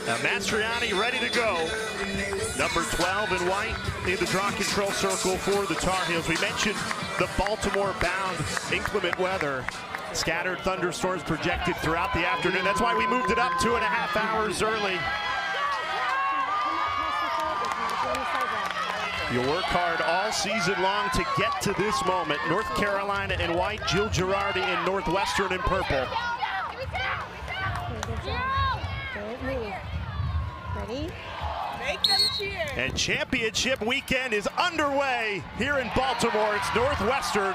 Now Mastriani ready to go. Number 12 in white in the draw control circle for the Tar Heels. We mentioned the Baltimore-bound inclement weather. Scattered thunderstorms projected throughout the afternoon. That's why we moved it up 2.5 hours early. You work hard all season long to get to this moment. North Carolina in white, Jill Girardi in Northwestern in purple. Ready? Make them cheer. And championship weekend is underway here in Baltimore. It's Northwestern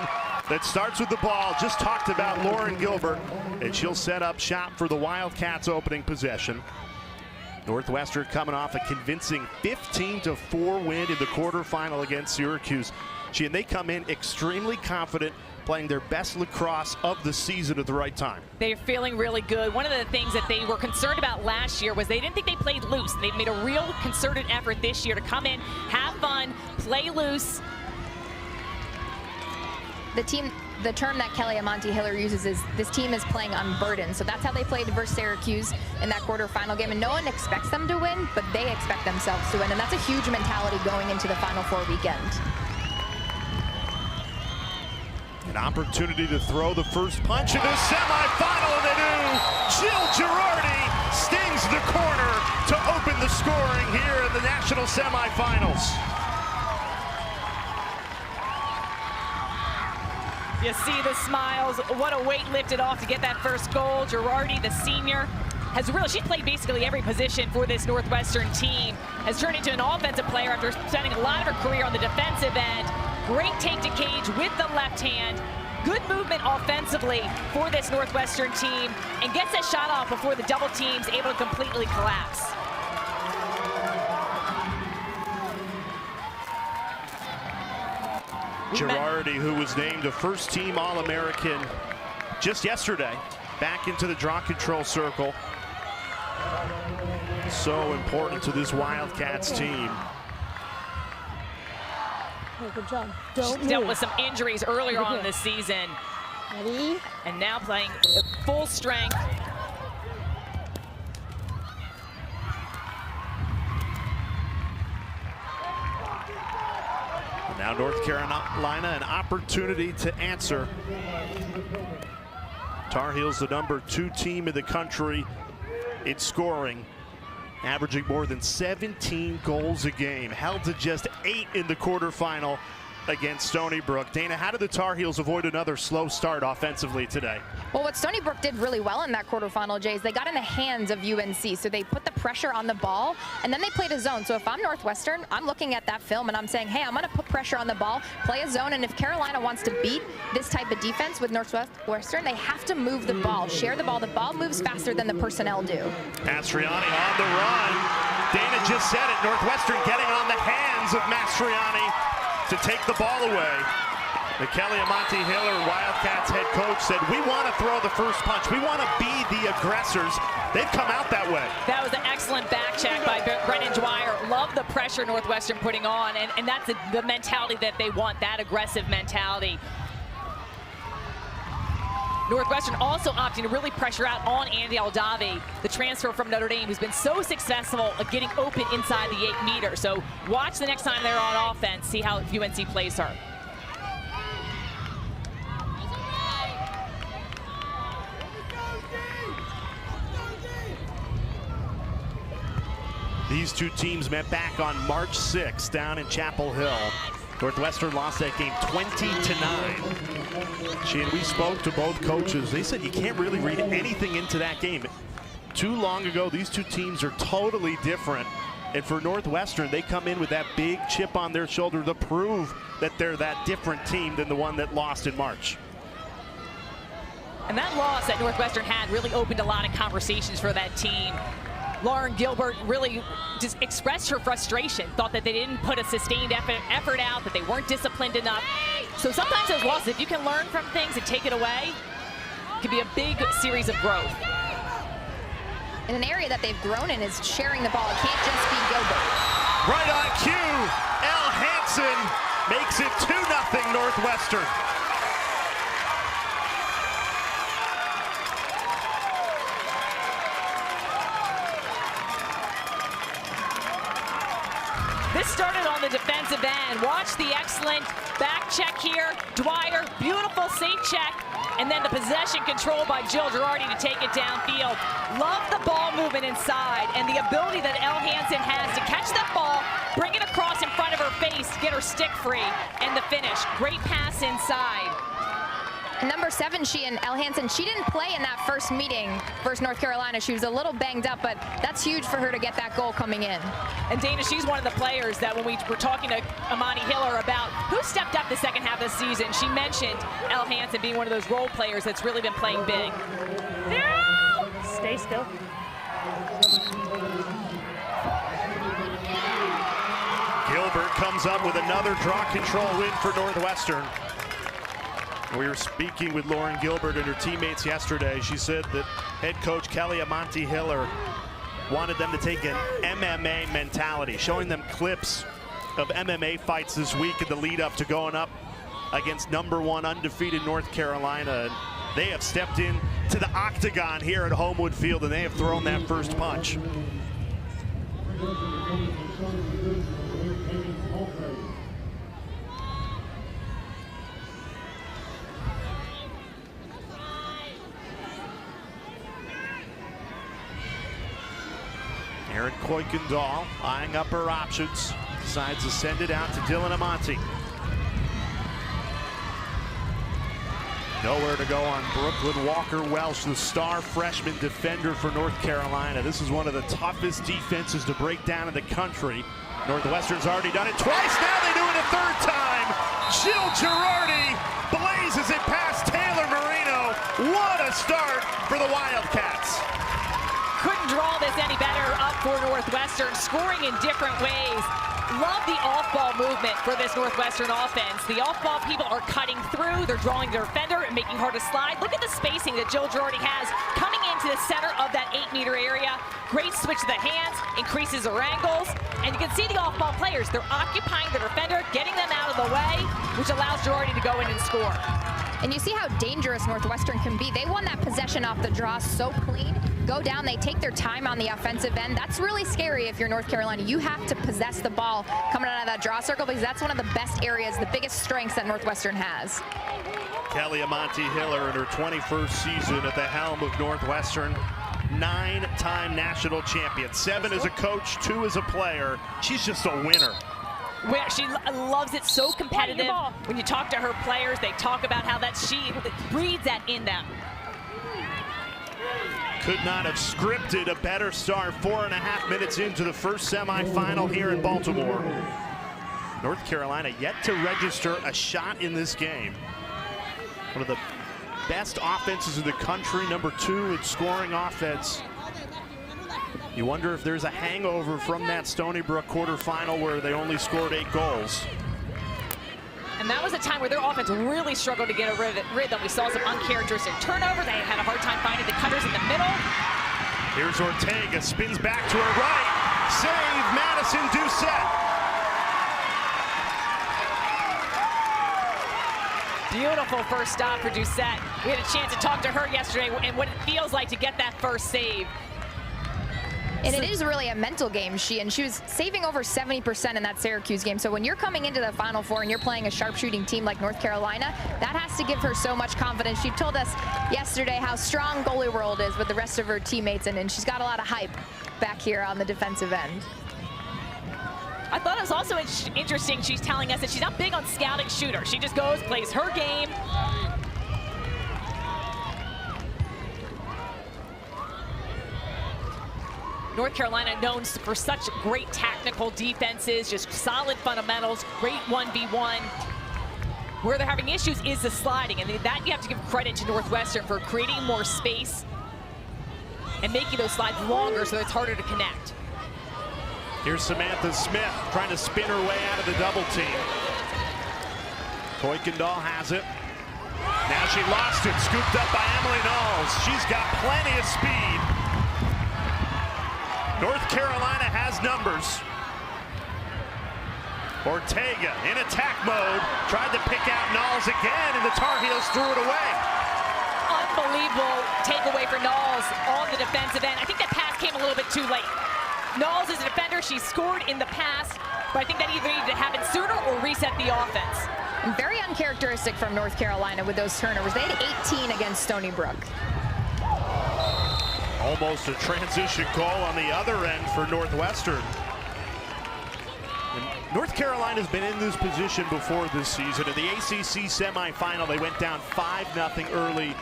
that starts with the ball. Just talked about Lauren Gilbert, and she'll set up shop for the Wildcats opening possession. Northwestern coming off a convincing 15-4 win in the quarterfinal against Syracuse. And they come in extremely confident, playing their best lacrosse of the season at the right time. They're feeling really good. One of the things that they were concerned about last year was they didn't think they played loose. They've made a real concerted effort this year to come in, have fun, play loose. The term that Kelly Amante Hiller uses is this team is playing unburdened. So that's how they played versus Syracuse in that quarterfinal game. And no one expects them to win, but they expect themselves to win. And that's a huge mentality going into the Final Four weekend. An opportunity to throw the first punch in the semifinal, and they do. Jill Girardi stings the corner to open the scoring here in the national semifinals. You see the smiles. What a weight lifted off to get that first goal. Girardi, the senior, has really, she's played basically every position for this Northwestern team. Has turned into an offensive player after spending a lot of her career on the defensive end. Great take to cage with the left hand. Good movement offensively for this Northwestern team, and gets that shot off before the double team's able to completely collapse. Girardi, who was named a first-team All-American just yesterday, back into the draw control circle. So important to this Wildcats team. Good job. She's dealt with some injuries earlier on this season. Ready? And now playing full strength. Now North Carolina, an opportunity to answer. Tar Heels, the number 2 team in the country in scoring, averaging more than 17 goals a game, held to just 8 in the quarterfinal against Stony Brook. Dana, how did the Tar Heels avoid another slow start offensively today? Well, what Stony Brook did really well in that quarterfinal, Jay, is they got in the hands of UNC. So they put the pressure on the ball, and then they played a zone. So if I'm Northwestern, I'm looking at that film, and I'm saying, hey, I'm going to put pressure on the ball, play a zone, and if Carolina wants to beat this type of defense with Northwestern, they have to move the ball, share the ball. The ball moves faster than the personnel do. Mastriani on the run. Dana just said it. Northwestern getting on the hands of Mastriani to take the ball away. The Kelly Amante Hiller Wildcats head coach said, we want to throw the first punch. We want to be the aggressors. They've come out that way. That was an excellent back check by Brennan Dwyer. Love the pressure Northwestern putting on, and that's the mentality that they want, that aggressive mentality. Northwestern also opting to really pressure out on Andy Aldavi, the transfer from Notre Dame, who's been so successful at getting open inside the 8 meter. So watch the next time they're on offense, see how UNC plays her. These two teams met back on March 6th down in Chapel Hill. Northwestern lost that game 20-9. And we spoke to both coaches. They said you can't really read anything into that game. Too long ago, these two teams are totally different. And for Northwestern, they come in with that big chip on their shoulder to prove that they're that different team than the one that lost in March. And that loss that Northwestern had really opened a lot of conversations for that team. Lauren Gilbert really just expressed her frustration, thought that they didn't put a sustained effort out, that they weren't disciplined enough. So sometimes those losses, if you can learn from things and take it away, it can be a big series of growth. In an area that they've grown in is sharing the ball. It can't just be Gilbert. Right on cue, Elle Hansen makes it 2-0 Northwestern. This started on the defensive end. Watch the excellent back check here. Dwyer, beautiful safe check. And then the possession control by Jill Girardi to take it downfield. Love the ball movement inside and the ability that Elle Hansen has to catch that ball, bring it across in front of her face, get her stick free, and the finish. Great pass inside. Number 7, Elle Hansen, she didn't play in that first meeting versus North Carolina. She was a little banged up, but that's huge for her to get that goal coming in. And Dana, she's one of the players that when we were talking to Amante Hiller about who stepped up the second half of the season, she mentioned Elle Hansen being one of those role players that's really been playing big. No! Stay still. Gilbert comes up with another draw control win for Northwestern. We were speaking with Lauren Gilbert and her teammates yesterday. She said that head coach Kelly Amante Hiller wanted them to take an MMA mentality, showing them clips of MMA fights this week in the lead up to going up against #1 undefeated North Carolina. And they have stepped in to the octagon here at Homewood Field, and they have thrown that first punch. Erin Kuykendall eyeing up her options, decides to send it out to Dylan Amante. Nowhere to go on Brooklyn Walker-Welsh, the star freshman defender for North Carolina. This is one of the toughest defenses to break down in the country. Northwestern's already done it twice, now they do it a third time. Jill Girardi blazes it past Taylor Moreno. What a start for the Wildcats. Couldn't draw this any better up for Northwestern, scoring in different ways. Love the off-ball movement for this Northwestern offense. The off-ball people are cutting through, they're drawing their defender and making her to slide. Look at the spacing that Jill Girardi has coming into the center of that 8-meter area. Great switch to the hands, increases her angles, and you can see the off-ball players. They're occupying the defender, getting them out of the way, which allows Girardi to go in and score. And you see how dangerous Northwestern can be. They won that possession off the draw so clean. Go down, they take their time on the offensive end. That's really scary if you're North Carolina. You have to possess the ball coming out of that draw circle because that's one of the best areas, the biggest strengths that Northwestern has. Kelly Amante Hiller in her 21st season at the helm of Northwestern. 9-time national champion, 7 as a coach, 2 as a player. She's just a winner. Where she loves it, so competitive. When you talk to her players, they talk about how that she breeds that in them. Could not have scripted a better start. 4.5 minutes into the first semifinal here in Baltimore. North Carolina yet to register a shot in this game. One of the best offenses in the country, #2 in scoring offense. You wonder if there's a hangover from that Stony Brook quarterfinal where they only scored 8 goals. And that was a time where their offense really struggled to get a rhythm. We saw some uncharacteristic turnovers. They had a hard time finding the cutters in the middle. Here's Ortega, spins back to her right. Save, Madison Doucette. Beautiful first stop for Doucette. We had a chance to talk to her yesterday and what it feels like to get that first save. And it is really a mental game. She was saving over 70% in that Syracuse game. So when you're coming into the Final Four and you're playing a sharpshooting team like North Carolina, that has to give her so much confidence. She told us yesterday how strong goalie world is with the rest of her teammates, and she's got a lot of hype back here on the defensive end. I thought it was also interesting. She's telling us that she's not big on scouting shooter. She just goes, plays her game. North Carolina known for such great tactical defenses, just solid fundamentals, great 1v1. Where they're having issues is the sliding, and that you have to give credit to Northwestern for creating more space and making those slides longer so it's harder to connect. Here's Samantha Smith trying to spin her way out of the double team. Kuykendall has it. Now she lost it, scooped up by Emily Knowles. She's got plenty of speed. North Carolina has numbers. Ortega in attack mode, tried to pick out Knowles again, and the Tar Heels threw it away. Unbelievable takeaway for Knowles on the defensive end. I think that pass came a little bit too late. Knowles is a defender. She scored in the past. but I think that either needed to happen sooner or reset the offense. And very uncharacteristic from North Carolina with those turnovers. They had 18 against Stony Brook. Almost a transition call on the other end for Northwestern. And North Carolina's been in this position before this season. In the ACC semifinal, they went down 5-0 early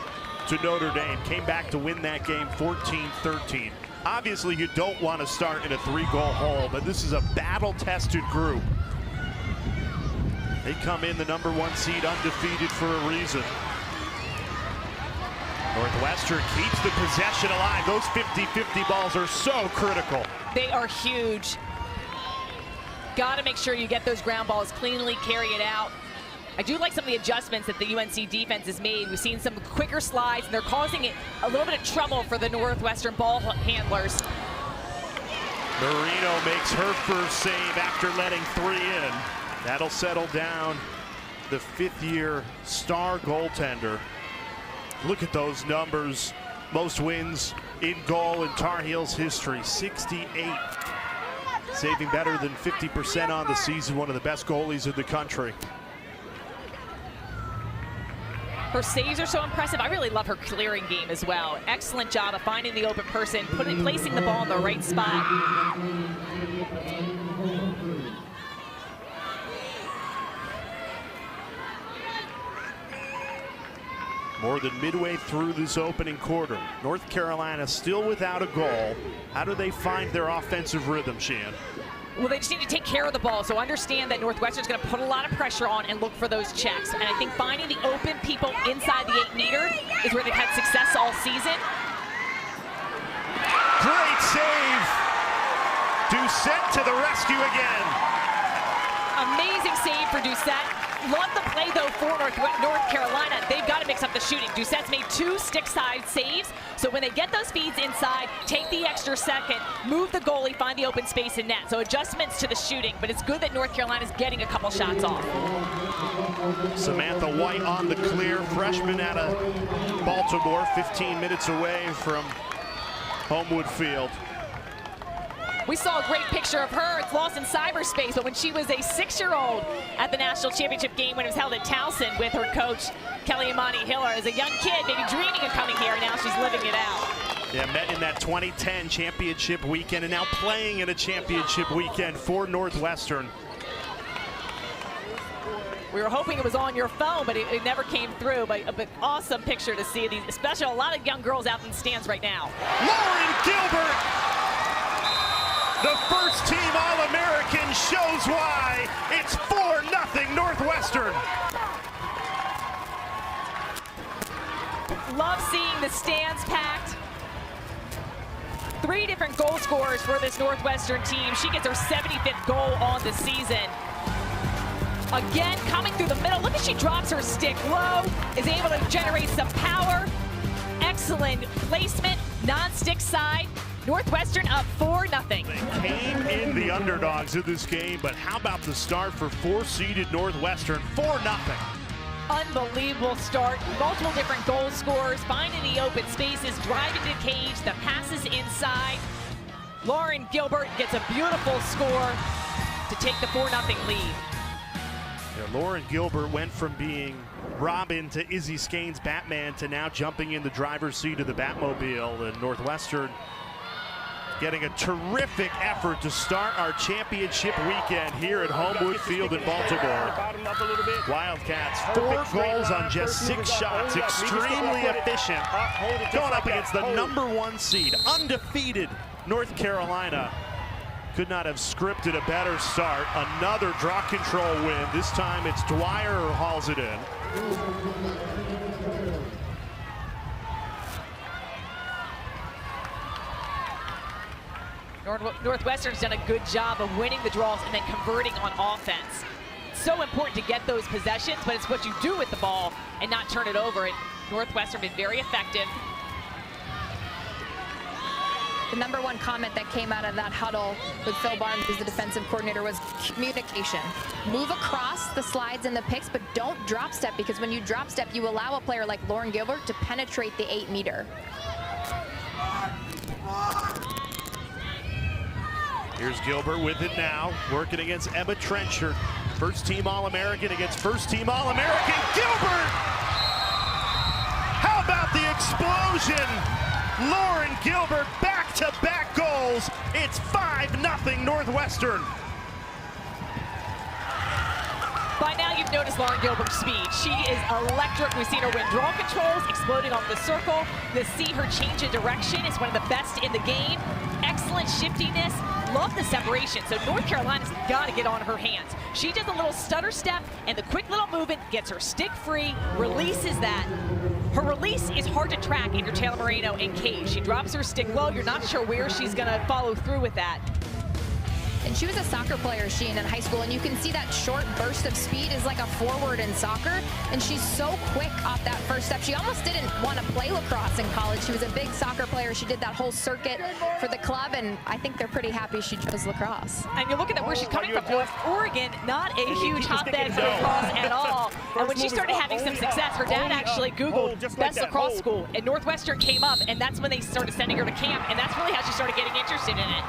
to Notre Dame. Came back to win that game 14-13. Obviously, you don't want to start in a 3-goal hole, but this is a battle-tested group. They come in the #1 seed undefeated for a reason. Northwestern keeps the possession alive. Those 50-50 balls are so critical. They are huge. Got to make sure you get those ground balls cleanly, carry it out. I do like some of the adjustments that the UNC defense has made. We've seen some quicker slides, and they're causing it a little bit of trouble for the Northwestern ball handlers. Moreno makes her first save after letting 3 in. That'll settle down the 5th-year star goaltender. Look at those numbers. Most wins in goal in Tar Heels history, 68. Saving better than 50% on the season, one of the best goalies in the country. Her saves are so impressive. I really love her clearing game as well. Excellent job of finding the open person, placing the ball in the right spot. More than midway through this opening quarter, North Carolina still without a goal. How do they find their offensive rhythm, Shan? Well, they just need to take care of the ball. So understand that Northwestern's going to put a lot of pressure on and look for those checks. And I think finding the open people inside the 8-meter is where they've had success all season. Great save. Doucette to the rescue again. Amazing save for Doucette. Love the play, though, for North Carolina. They've got to mix up the shooting. Doucette's made 2 stick-side saves, so when they get those feeds inside, take the extra second, move the goalie, find the open space in net. So adjustments to the shooting, but it's good that North Carolina's getting a couple shots off. Samantha White on the clear, freshman out of Baltimore, 15 minutes away from Homewood Field. We saw a great picture of her. It's lost in cyberspace, but when she was a 6-year-old at the national championship game when it was held at Towson with her coach, Kelly Amante Hiller, as a young kid, maybe dreaming of coming here, and now she's living it out. Yeah, met in that 2010 championship weekend and now playing in a championship weekend for Northwestern. We were hoping it was on your phone, but it never came through. But awesome picture to see these, especially a lot of young girls out in the stands right now. Lauren Gilbert, the first team All-American, shows why. It's 4-0 Northwestern. Love seeing the stands packed. 3 different goal scorers for this Northwestern team. She gets her 75th goal on the season. Again, coming through the middle. Look as she drops her stick low, is able to generate some power. Excellent placement, non-stick side. Northwestern up 4-0. They came in the underdogs in this game, but how about the start for 4-seeded Northwestern? 4-0. Unbelievable start. Multiple different goal scorers, finding the open spaces, driving the cage, the passes inside. Lauren Gilbert gets a beautiful score to take the 4-0 lead. Yeah, Lauren Gilbert went from being Robin to Izzy Skane's Batman to now jumping in the driver's seat of the Batmobile, and Northwestern getting a terrific effort to start our championship weekend here at Homewood Field in Baltimore. Wildcats, 4 goals on just 6 shots, extremely efficient. Going up against the #1 seed, undefeated North Carolina. Could not have scripted a better start. Another draw control win. This time it's Dwyer who hauls it in. Northwestern's done a good job of winning the draws and then converting on offense. It's so important to get those possessions, but it's what you do with the ball and not turn it over. Northwestern been very effective. The #1 comment that came out of that huddle with Phil Barnes, who's the defensive coordinator, was communication. Move across the slides and the picks, but don't drop step, because when you drop step, you allow a player like Lauren Gilbert to penetrate the 8-meter. Here's Gilbert with it now, working against Emma Trenchard. First team All-American against first team All-American. Gilbert! How about the explosion? Lauren Gilbert, back-to-back goals. It's 5-0 Northwestern. By now, you've noticed Lauren Gilbert's speed. She is electric. We've seen her win draw controls, exploding off the circle. To see her change of direction is one of the best in the game. Excellent shiftiness. Love the separation. So North Carolina's got to get on her hands. She does a little stutter step, and the quick little movement gets her stick free, releases that. Her release is hard to track in your Taylor Moreno and cage. She drops her stick low. You're not sure where she's going to follow through with that. And she was a soccer player, in high school, and you can see that short burst of speed is like a forward in soccer, and she's so quick off that first step. She almost didn't want to play lacrosse in college. She was a big soccer player. She did that whole circuit for the club, and I think they're pretty happy she chose lacrosse. And you're looking at where she's coming from. North Oregon, not a huge hotbed for lacrosse at all. And when she started having some success, her dad actually Googled best lacrosse school, and Northwestern came up, and that's when they started sending her to camp, and that's really how she started getting interested in it.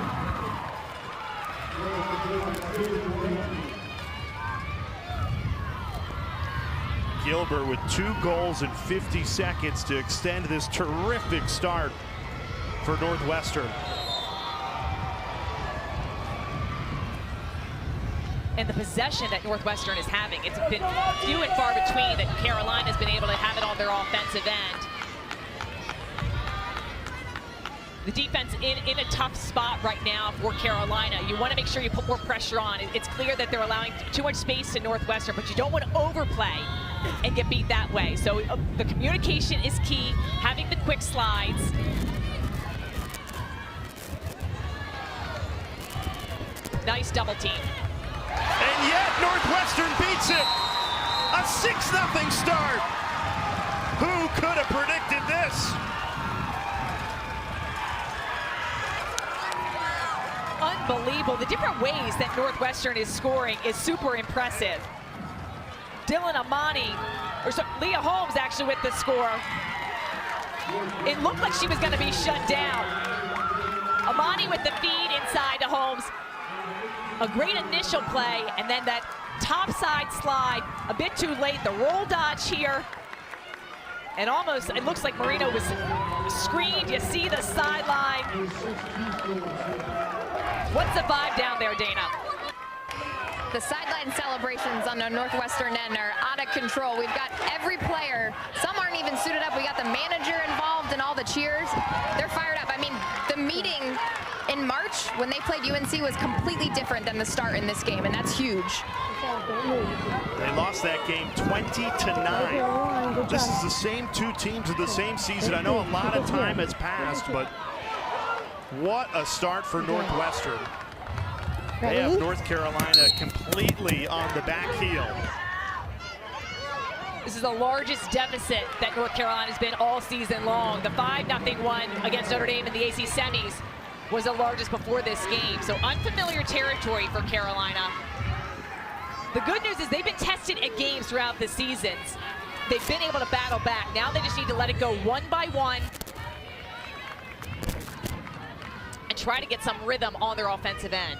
Gilbert with 2 goals in 50 seconds to extend this terrific start for Northwestern. And the possession that Northwestern is having, it's been few and far between that Carolina's been able to have it on their offensive end. The defense in a tough spot right now for Carolina. You want to make sure you put more pressure on. It's clear that they're allowing too much space to Northwestern, but you don't want to overplay and get beat that way. So the communication is key, having the quick slides. Nice double team. And yet Northwestern beats it. A 6-0 start. Who could have predicted this? Unbelievable. The different ways that Northwestern is scoring is super impressive. Amante, Leah Holmes actually with the score. It looked like she was going to be shut down. Amante with the feed inside to Holmes. A great initial play, and then that topside slide, a bit too late. The roll dodge here. And almost, it looks like Moreno was screened. You see the sideline. What's the vibe down there, Dana? The sideline celebrations on the Northwestern end are out of control. We've got every player. Some aren't even suited up. We got the manager involved in all the cheers. They're fired up. I mean, the meeting in March when they played UNC was completely different than the start in this game, and that's huge. They lost that game 20-9. This is the same 2 teams of the same season. I know a lot of time has passed, but what a start for Northwestern. They have North Carolina completely on the back heel. This is the largest deficit that North Carolina's been all season long. The 5-0 one against Notre Dame in the AC semis was the largest before this game. So unfamiliar territory for Carolina. The good news is they've been tested at games throughout the seasons. They've been able to battle back. Now they just need to let it go one by one and try to get some rhythm on their offensive end.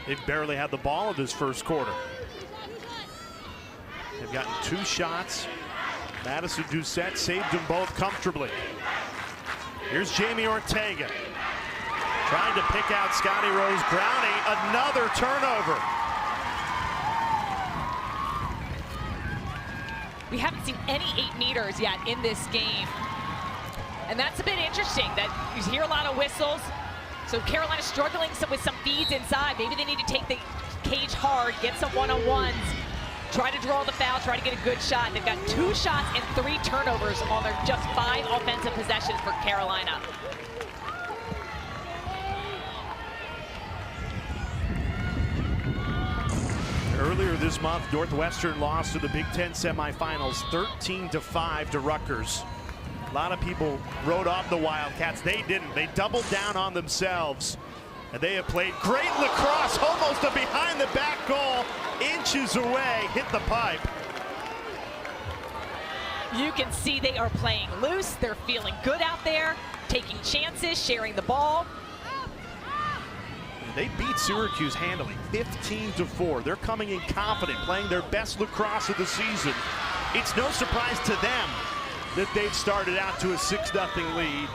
They've barely had the ball in this first quarter. They've gotten 2 shots. Madison Doucette saved them both comfortably. Here's Jamie Ortega. Trying to pick out Scotty Rose Brownie. Another turnover. We haven't seen any 8-meters yet in this game. And that's a bit interesting that you hear a lot of whistles. So Carolina's struggling with some feeds inside. Maybe they need to take the cage hard, get some one-on-ones, try to draw the foul, try to get a good shot. They've got 2 shots and 3 turnovers on their just 5 offensive possessions for Carolina. Earlier this month, Northwestern lost to the Big Ten semifinals 13-5 to Rutgers. A lot of people wrote off the Wildcats. They didn't. They doubled down on themselves. And they have played great lacrosse, almost a behind the back goal, inches away, hit the pipe. You can see they are playing loose. They're feeling good out there, taking chances, sharing the ball. They beat Syracuse handily, 15-4. They're coming in confident, playing their best lacrosse of the season. It's no surprise to them that they've started out to a 6-0 lead.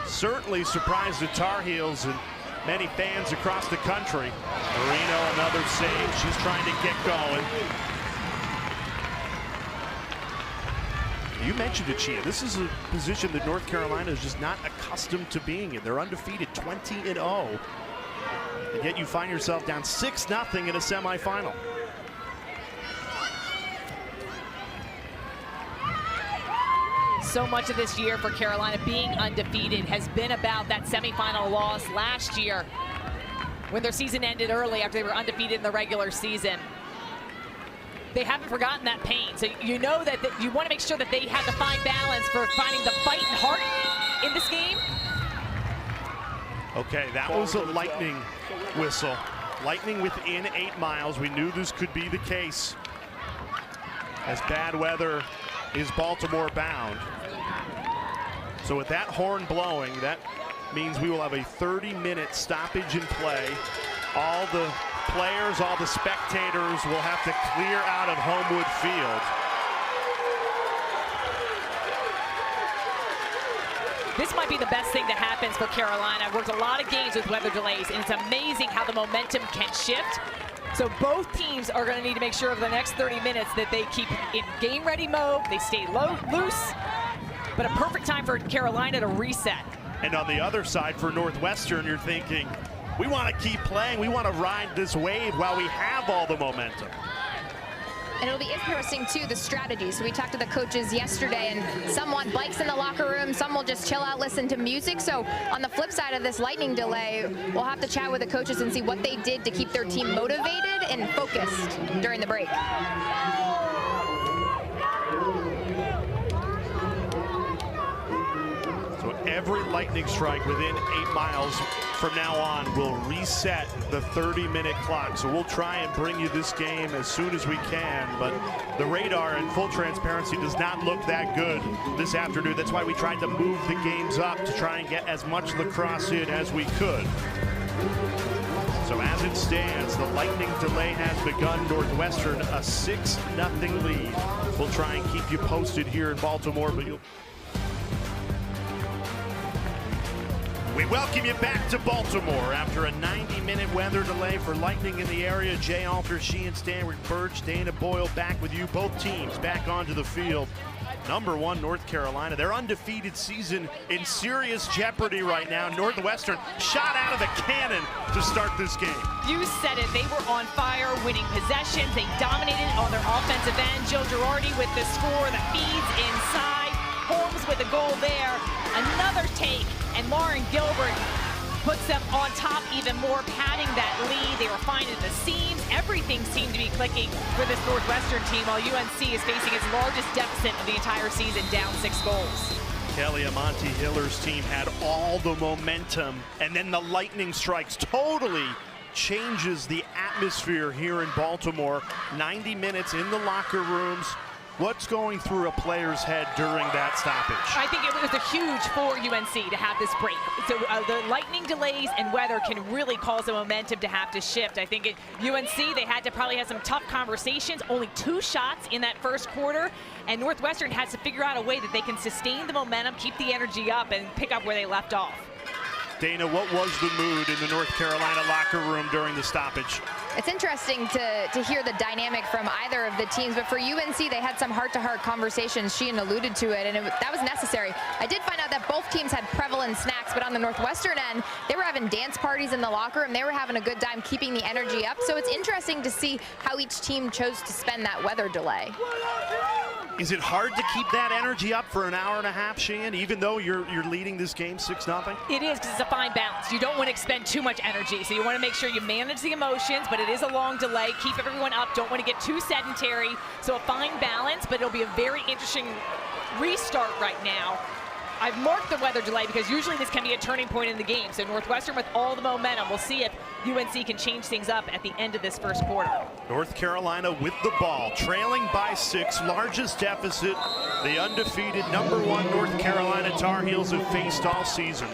Certainly surprised the Tar Heels and many fans across the country. Moreno, another save. She's trying to get going. You mentioned it, Chia. This is a position that North Carolina is just not accustomed to being in. They're undefeated, 20-0. And yet you find yourself down 6-0 in a semifinal. So much of this year for Carolina being undefeated has been about that semifinal loss last year when their season ended early after they were undefeated in the regular season. They haven't forgotten that pain. So you know that you want to make sure that they have to find balance for finding the fight and heart in this game. Okay, that was a lightning whistle. Lightning within 8 miles. We knew this could be the case, as bad weather is Baltimore bound. So with that horn blowing, that means we will have a 30-minute stoppage in play. All the players, all the spectators will have to clear out of Homewood Field. This might be the best thing that happens for Carolina. I've worked a lot of games with weather delays, and it's amazing how the momentum can shift. So both teams are going to need to make sure over the next 30 minutes that they keep in game-ready mode, they stay loose, but a perfect time for Carolina to reset. And on the other side for Northwestern, you're thinking, we want to keep playing, we want to ride this wave while we have all the momentum. And it'll be interesting, too, the strategy. So we talked to the coaches yesterday, and some want bikes in the locker room, some will just chill out, listen to music. So on the flip side of this lightning delay, we'll have to chat with the coaches and see what they did to keep their team motivated and focused during the break. So every lightning strike within 8 miles from now on will reset the 30-minute clock. So we'll try and bring you this game as soon as we can, but the radar in full transparency does not look that good this afternoon. That's why we tried to move the games up to try and get as much lacrosse in as we could. So as it stands, the lightning delay has begun. Northwestern a 6-0 lead. We'll try and keep you posted here in Baltimore, but we welcome you back to Baltimore after a 90-minute weather delay for lightning in the area. Jay Alter, Sheehan Stanward, Birch, Dana Boyle back with you. Both teams back onto the field. #1 North Carolina, their undefeated season in serious jeopardy right now. Northwestern shot out of the cannon to start this game. You said it, they were on fire, winning possessions. They dominated on their offensive end. Joe Girardi with the score that feeds inside. Holmes with a goal there. Another take, and Lauren Gilbert puts them on top even more, padding that lead. They were finding the seams. Everything seemed to be clicking for this Northwestern team, while UNC is facing its largest deficit of the entire season, down 6 goals. Kelly Amante Hiller's team had all the momentum, and then the lightning strikes totally changes the atmosphere here in Baltimore. 90 minutes in the locker rooms. What's going through a player's head during that stoppage? I think it was a huge for UNC to have this break. So the lightning delays and weather can really cause the momentum to have to shift. I think UNC, they had to probably have some tough conversations. Only 2 shots in that first quarter. And Northwestern has to figure out a way that they can sustain the momentum, keep the energy up, and pick up where they left off. Dana, what was the mood in the North Carolina locker room during the stoppage? It's interesting to hear the dynamic from either of the teams, but for UNC, they had some heart-to-heart conversations. Sheehan alluded to it, and that was necessary. I did find out that both teams had prevalent snacks, but on the Northwestern end, they were having dance parties in the locker room. They were having a good time keeping the energy up, so it's interesting to see how each team chose to spend that weather delay. Is it hard to keep that energy up for an hour and a half, Sheehan, even though you're leading this game 6-0? It is, because it's a fine balance. You don't want to expend too much energy, so you want to make sure you manage the emotions, but it is a long delay. Keep everyone up. Don't want to get too sedentary. So a fine balance, but it'll be a very interesting restart right now. I've marked the weather delay because usually this can be a turning point in the game. So Northwestern with all the momentum. We'll see if UNC can change things up at the end of this first quarter. North Carolina with the ball, trailing by 6, largest deficit the undefeated #1 North Carolina Tar Heels have faced all season.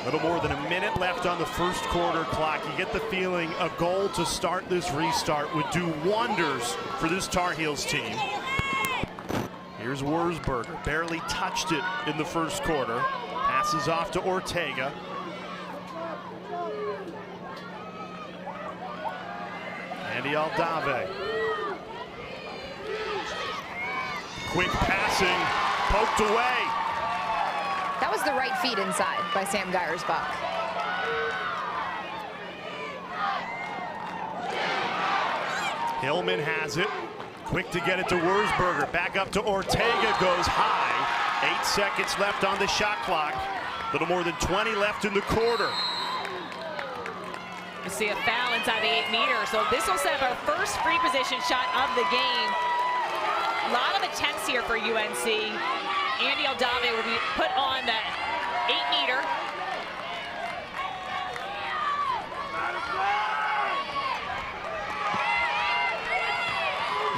A little more than a minute left on the first quarter clock. You get the feeling a goal to start this restart would do wonders for this Tar Heels team. Here's Wurzburger, barely touched it in the first quarter. Passes off to Ortega. Andy Aldave. Quick passing, poked away. That was the right feed inside by Sam Gyersbach. Hillman has it. Quick to get it to Wurzburger. Back up to Ortega, goes high. 8 seconds left on the shot clock. A little more than 20 left in the quarter. You see a foul inside the 8 meter. So this will set up our first free position shot of the game. A lot of attempts here for UNC. Andy Aldave will be put on that 8 meter.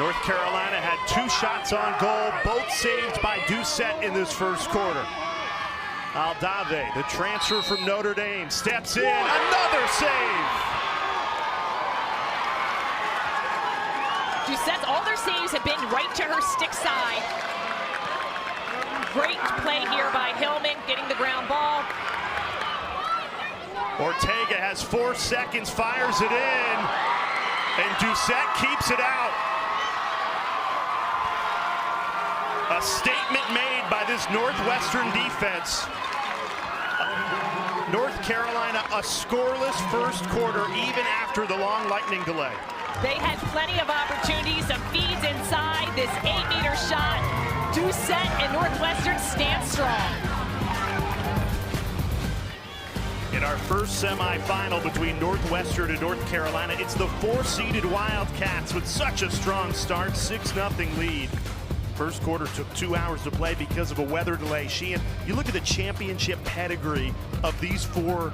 North Carolina had 2 shots on goal, both saved by Doucette in this first quarter. Aldave, the transfer from Notre Dame, steps in, another save! Doucette's, all their saves have been right to her stick side. Great play here by Hillman, getting the ground ball. Ortega has 4 seconds, fires it in, and Doucette keeps it out. A statement made by this Northwestern defense. North Carolina, a scoreless first quarter, even after the long lightning delay. They had plenty of opportunities, some feeds inside, this 8 meter shot. Doucette and Northwestern stand strong. In our first semifinal between Northwestern and North Carolina, it's the 4-seeded Wildcats with such a strong start, 6-0 lead. First quarter took 2 hours to play because of a weather delay. Sheehan, you look at the championship pedigree of these 4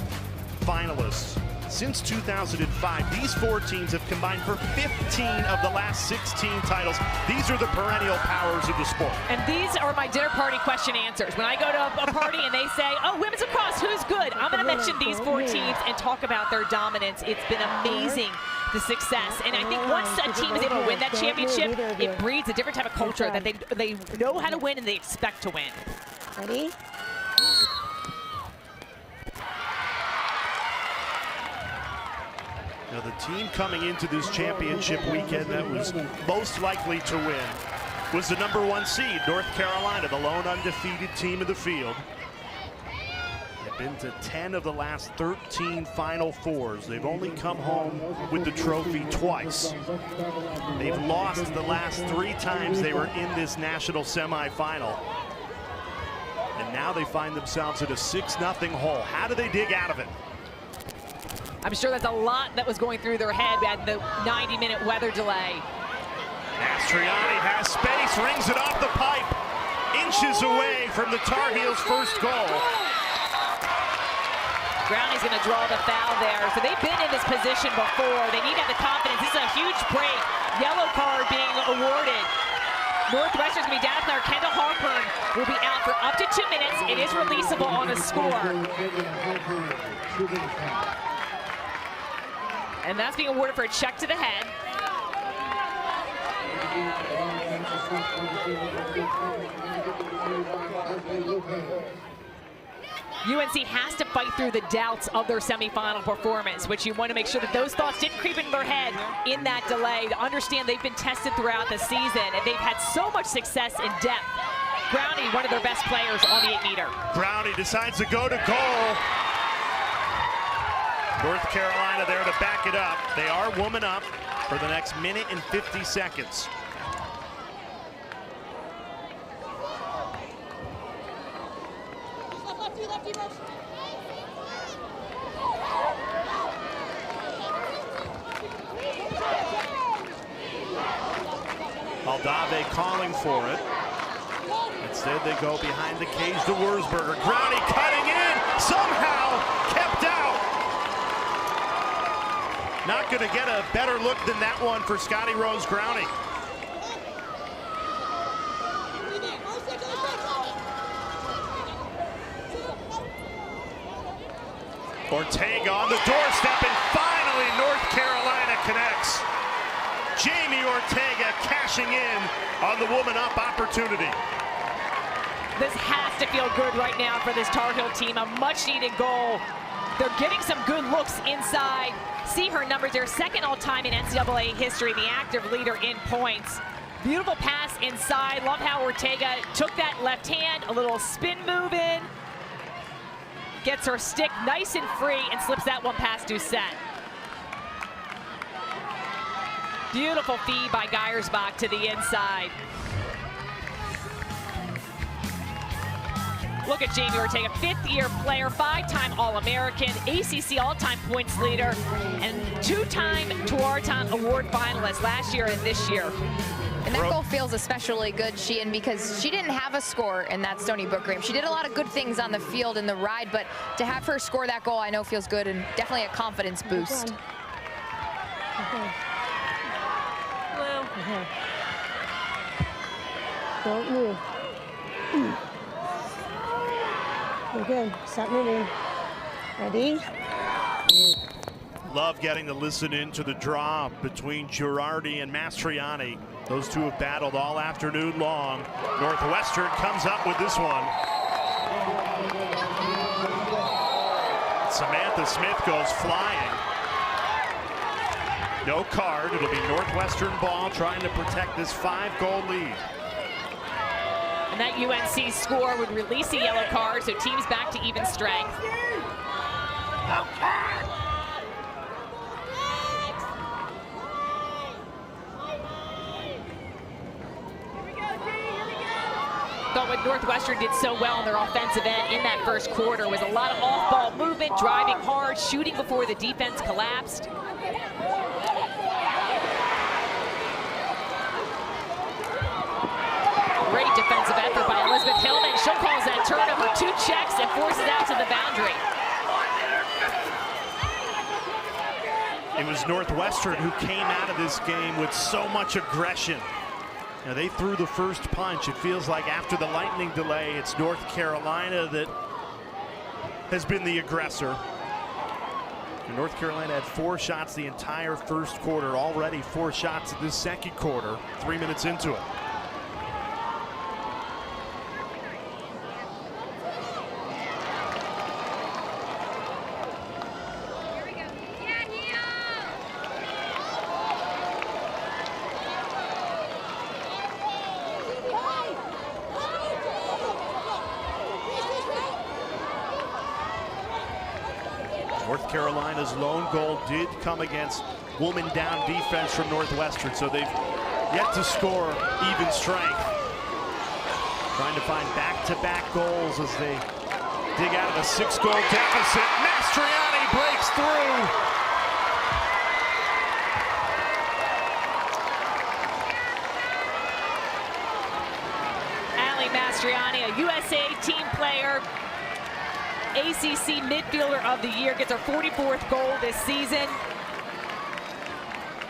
finalists. Since 2005, these 4 teams have combined for 15 of the last 16 titles. These are the perennial powers of the sport. And these are my dinner party question answers. When I go to a party and they say, oh, women's lacrosse, who's good? I'm going to mention these 4 teams and talk about their dominance. It's been amazing, the success. And I think once a team is able to win that championship, it breeds a different type of culture that they know how to win and they expect to win. Ready? Now the team coming into this championship weekend that was most likely to win was the #1 seed, North Carolina, the lone undefeated team of the field. They've been to 10 of the last 13 Final Fours. They've only come home with the trophy twice. They've lost the last 3 times they were in this national semifinal. And now they find themselves at a 6-0 hole. How do they dig out of it? I'm sure that's a lot that was going through their head. We had the 90-minute weather delay. Mastriani has space, rings it off the pipe, inches away from the Tar Heels' first goal. Brownie's going to draw the foul there. So they've been in this position before. They need to have the confidence. This is a huge break. Yellow card being awarded. Northwestern's going to be down player. Kendall Harpern will be out for up to 2 minutes. It is releasable on a score. And that's being awarded for a check to the head. UNC has to fight through the doubts of their semifinal performance, which you want to make sure that those thoughts didn't creep into their head in that delay, to understand they've been tested throughout the season and they've had so much success in depth. Brownie, one of their best players on the 8 meter. Brownie decides to go to goal. North Carolina there to back it up. They are woman up for the next minute and 50 seconds. Aldave calling for it. Instead, they go behind the cage to Wurzburger. Brownie cutting in, somehow kept out. Not going to get a better look than that one for Scotty Rose Brownie. Ortega on the doorstep, and finally North Carolina connects. Jamie Ortega cashing in on the woman up opportunity. This has to feel good right now for this Tar Heel team. A much needed goal. They're getting some good looks inside. See her numbers. They're second all time in NCAA history, the active leader in points. Beautiful pass inside. Love how Ortega took that left hand, a little spin move in. Gets her stick nice and free and slips that one past Doucette. Beautiful feed by Geiersbach to the inside. Look at Jamie Ortega, fifth-year player, five-time All-American, ACC all-time points leader, and two-time Tuaraton Award finalist last year and this year. And that goal feels especially good, Sheehan, because she didn't have a score in that Stony Brook game. She did a lot of good things on the field in the ride, but to have her score that goal, I know feels good and definitely a confidence boost. Don't move. You're good. Stop moving. Ready? Love getting to listen in to the draw between Girardi and Mastriani. Those two have battled all afternoon long. Northwestern comes up with this one. Samantha Smith goes flying. No card. It'll be Northwestern ball trying to protect this 5-goal lead. And that UNC score would release a yellow card, so teams back to even strength. But what Northwestern did so well on their offensive end in that first quarter was a lot of off-ball movement, driving hard, shooting before the defense collapsed. Great defensive effort by Elizabeth Hillman. She'll cause that turnover, 2 checks, and forces out to the boundary. It was Northwestern who came out of this game with so much aggression. Now, they threw the first punch. It feels like after the lightning delay, it's North Carolina that has been the aggressor. And North Carolina had 4 shots the entire first quarter, already 4 shots in this second quarter, 3 minutes into it. North Carolina's lone goal did come against woman down defense from Northwestern, so they've yet to score even strength. Trying to find back-to-back goals as they dig out of a 6-goal deficit. Mastriani breaks through. Mastriani, a USA team player, ACC midfielder of the year, gets her 44th goal this season.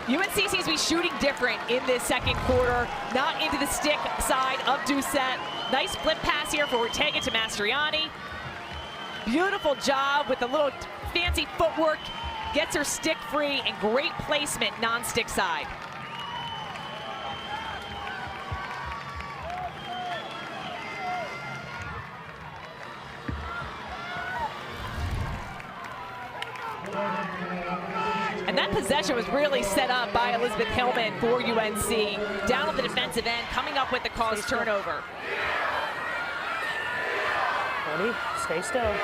UNC seems to be shooting different in this second quarter, not into the stick side of Doucette. Nice flip pass here for Ortega to Mastriani. Beautiful job with the little fancy footwork, gets her stick free, and great placement non-stick side. And that possession was really set up by Elizabeth Hillman for UNC. Down on the defensive end, coming up with the caused turnover. Ready? Stay still.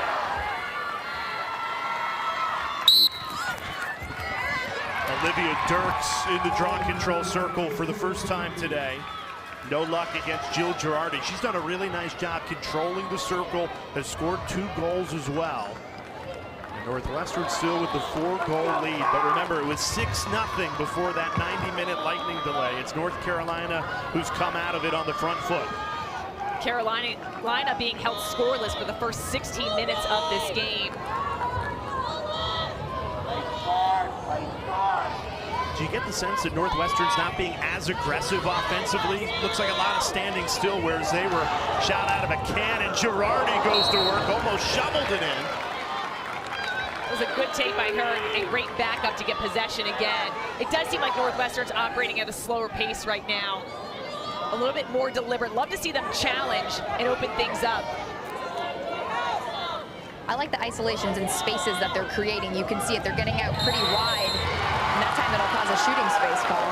Olivia Dirks in the draw control circle for the first time today. No luck against Jill Girardi. She's done a really nice job controlling the circle, has scored 2 goals as well. Northwestern still with the 4-goal lead, but remember, it was 6-0 before that 90-minute lightning delay. It's North Carolina who's come out of it on the front foot. Carolina being held scoreless for the first 16 minutes of this game. Do you get the sense that Northwestern's not being as aggressive offensively? Looks like a lot of standing still, whereas they were shot out of a can, and Girardi goes to work, almost shoveled it in. was a good take by her and great backup to get possession again. It does seem like Northwestern's operating at a slower pace right now. A little bit more deliberate. Love to see them challenge and open things up. I like the isolations and spaces that they're creating. You can see it. They're getting out pretty wide. And that time it'll cause a shooting space call.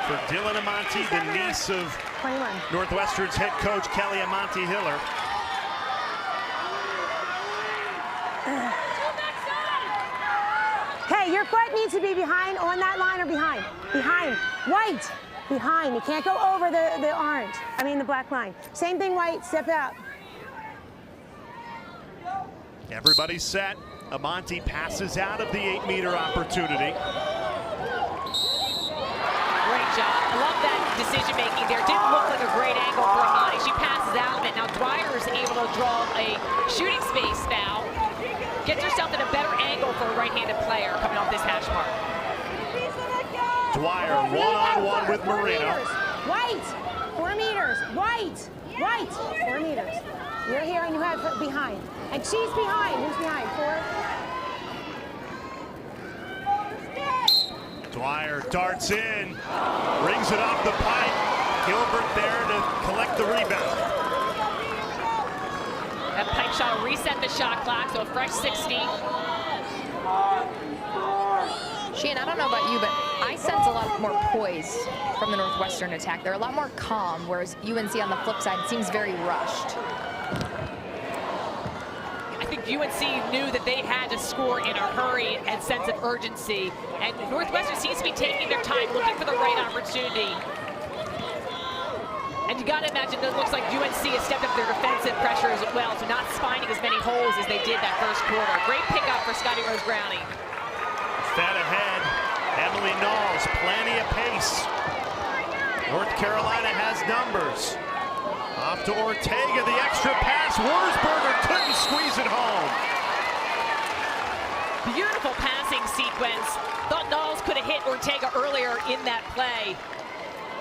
For Dylan Amante, the niece of 21. Northwestern's head coach, Kelly Amante Hiller. Hey, your foot needs to be behind on that line or behind. Behind. White. Behind. You can't go over the orange. I mean the black line. Same thing, White. Step out. Everybody's set. Amante passes out of the 8-meter opportunity. Great job. I love that decision making there. Didn't look like a great angle for Amante. She passes out of it. Now Dwyer is able to draw a shooting space foul. Gets herself in a better angle for a right-handed player coming off this hash mark. Dwyer one-on-one with Moreno. White. 4 meters. White. White. 4 meters. You're here and you have behind. And she's behind. Who's behind? 4. Dwyer darts in, rings it off the pipe. Gilbert there to collect the rebound. That pipe shot will reset the shot clock, so a fresh 60. Sheehan, I don't know about you, but I sense a lot more poise from the Northwestern attack. They're a lot more calm, whereas UNC on the flip side seems very rushed. I think UNC knew that they had to score in a hurry and sense of urgency. And Northwestern seems to be taking their time, looking for the right opportunity. And you got to imagine that it looks like UNC has stepped up their defensive pressure as well, so not finding as many holes as they did that first quarter. Great pickup for Scotty Rose Browning. Fed ahead, Emily Knowles, plenty of pace. North Carolina has numbers. Off to Ortega, the extra pass. Wurzburger couldn't squeeze it home. Beautiful passing sequence. Thought Knowles could have hit Ortega earlier in that play.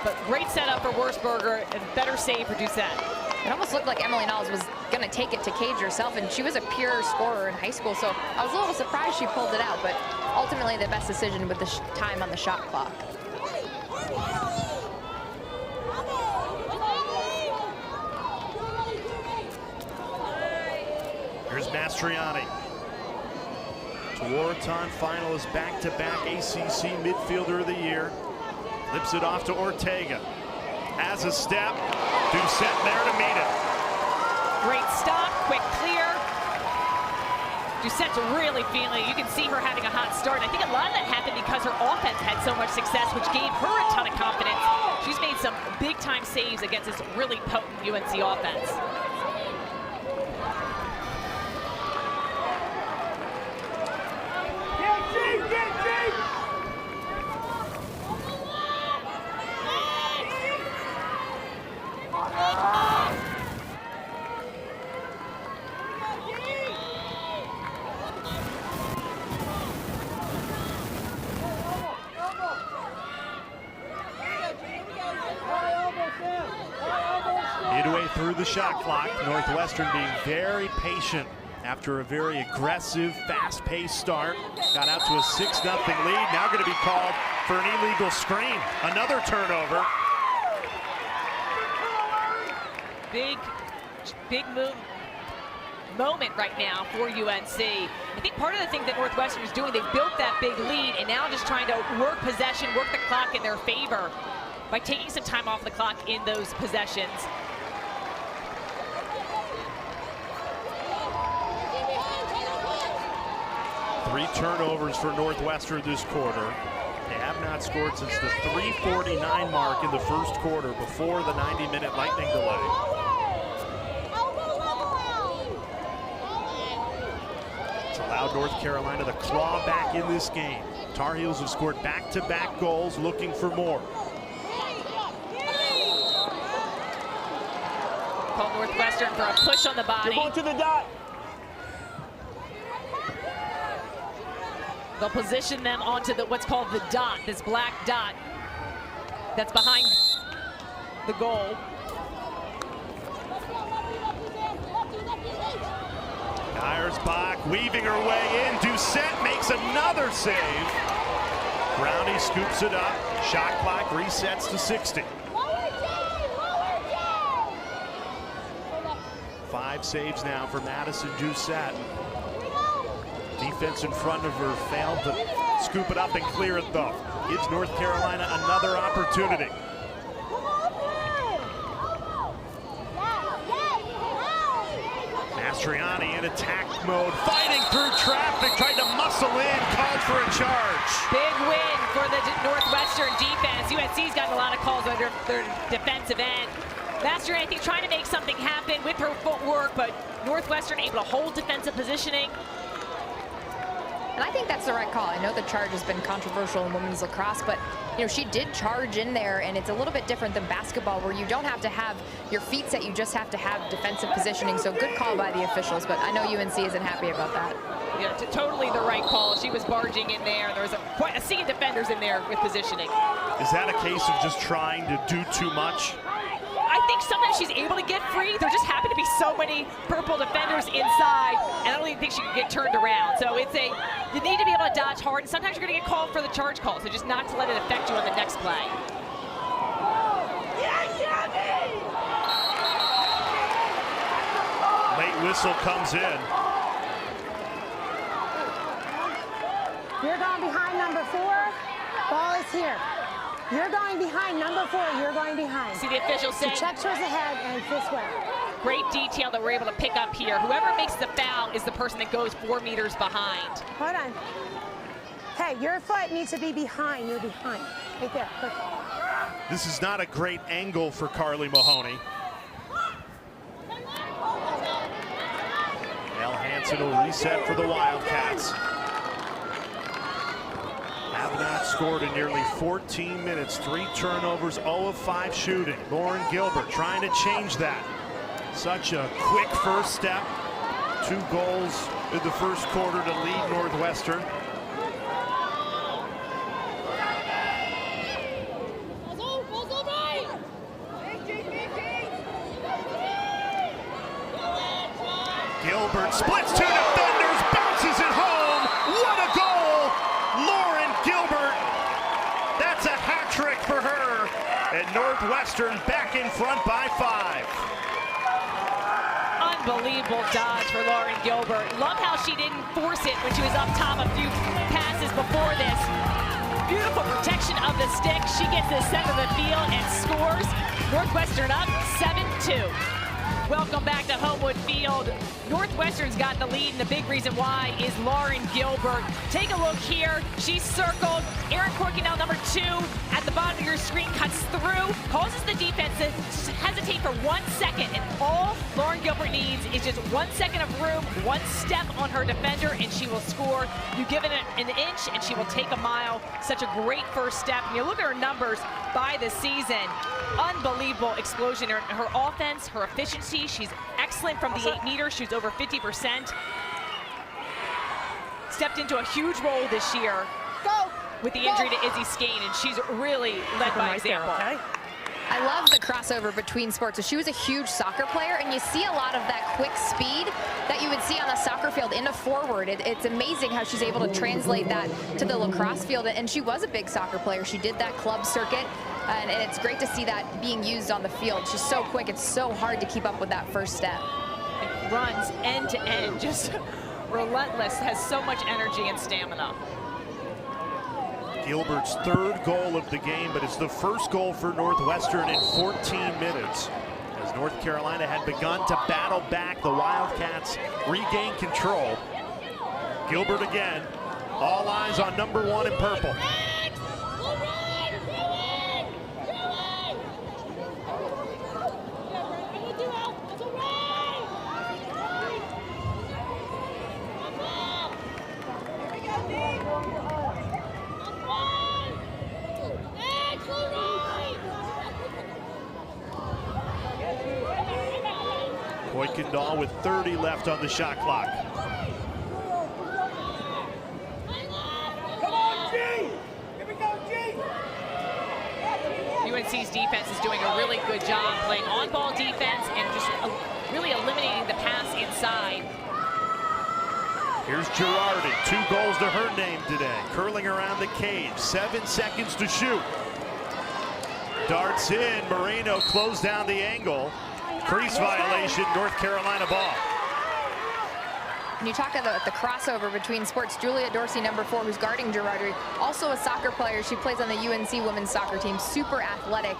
But great setup for Wurzburger and better save for Doucette. It almost looked like Emily Knowles was going to take it to cage herself, and she was a pure scorer in high school, so I was a little surprised she pulled it out, but ultimately the best decision with the time on the shot clock. Here's Mastriani. Tewaaraton finalist, back-to-back ACC Midfielder of the Year. Flips it off to Ortega. Has a step. Doucette there to meet it. Great stop, quick clear. Doucette's really feeling it. You can see her having a hot start. And I think a lot of that happened because her offense had so much success, which gave her a ton of confidence. She's made some big-time saves against this really potent UNC offense. Midway through the shot clock, Northwestern being very patient after a very aggressive, fast-paced start. Got out to a 6-0 lead. Now going to be called for an illegal screen. Another turnover. Big moment right now for UNC. I think part of the thing that Northwestern is doing, they built that big lead and now just trying to work possession, work the clock in their favor by taking some time off the clock in those possessions. Three turnovers for Northwestern this quarter. They have not scored since the 3:49 mark in the first quarter before the 90-minute lightning delay. It's allowed North Carolina to claw back in this game. Tar Heels have scored back-to-back goals, looking for more. Call Northwestern for a push on the body. Go to the dot. They'll position them onto what's called the dot, this black dot that's behind the goal. Bach weaving her way in. Doucette makes another save. Brownie scoops it up. Shot clock resets to 60. 5 saves now for Madison Doucette. Defense in front of her failed to scoop it up and clear it though. Gives North Carolina another opportunity. Mastriani in attack mode, fighting through traffic, tried to muscle in, called for a charge. Big win for the Northwestern defense. UNC's gotten a lot of calls on their defensive end. Mastriani, I think, trying to make something happen with her footwork, but Northwestern able to hold defensive positioning. And I think that's the right call. I know the charge has been controversial in women's lacrosse, but you know, she did charge in there, and it's a little bit different than basketball where you don't have to have your feet set, you just have to have defensive positioning. So good call by the officials, but I know UNC isn't happy about that. Yeah, totally the right call. She was barging in there. There was quite a sea of defenders in there with positioning. Is that a case of just trying to do too much? I think sometimes she's able to get free. There just happen to be so many purple defenders inside, and I don't even think she could get turned around. So it's you need to be able to dodge hard, and sometimes you're going to get called for the charge call, so just not to let it affect you on the next play. Late whistle comes in. You're going behind number 4. Ball is here. You're going behind number 4. You're going behind. See the official saying. So check towards the head and this way. Great detail that we're able to pick up here. Whoever makes the foul is the person that goes 4 meters behind. Hold on. Hey, your foot needs to be behind. You're behind. Right there. Quick. This is not a great angle for Carly Mahoney. Mel Hansen will reset for the Wildcats. Have not scored in nearly 14 minutes. 3 turnovers, 0 of 5 shooting. Lauren Gilbert trying to change that. Such a quick first step. 2 goals in the first quarter to lead Northwestern. Gilbert splits 2 defenders, bounces it home. What a goal! Lauren Gilbert. That's a hat trick for her. And Northwestern back in front by 5. Unbelievable dodge for Lauren Gilbert. Love how she didn't force it when she was up top a few passes before this. Beautiful protection of the stick. She gets to the center of the field and scores. Northwestern up 7-2. Welcome back to Homewood Field. Northwestern's got the lead, and the big reason why is Lauren Gilbert. Take a look here. She's circled. Erin Corky, now number 2, at the bottom of your screen, cuts through, causes the defense to hesitate for 1 second, and all Lauren Gilbert needs is just 1 second of room, 1 step on her defender, and she will score. You give it an inch, and she will take a mile. Such a great first step. And you look at her numbers by the season. Unbelievable explosion in her offense, her efficiency. She's excellent from the 8 meters. She's over 50%. Stepped into a huge role this year with the injury to Izzy Skane, and she's really led by example. I love the crossover between sports. So she was a huge soccer player, and you see a lot of that quick speed that you would see on a soccer field in a forward. It's amazing how she's able to translate that to the lacrosse field, and she was a big soccer player. She did that club circuit, and it's great to see that being used on the field. She's so quick. It's so hard to keep up with that first step. It runs end to end, just relentless, has so much energy and stamina. Gilbert's 3rd goal of the game, but it's the first goal for Northwestern in 14 minutes. As North Carolina had begun to battle back, the Wildcats regain control. Gilbert again, all eyes on number 1 in purple. Kuykendall with 30 left on the shot clock. UNC's defense is doing a really good job playing on-ball defense and just really eliminating the pass inside. Here's Girardi, 2 goals to her name today. Curling around the cage, 7 seconds to shoot. Darts in, Moreno closed down the angle. Crease violation, North Carolina ball. When you talk about the crossover between sports, Julia Dorsey, number 4, who's guarding Girardi, also a soccer player. She plays on the UNC women's soccer team, super athletic.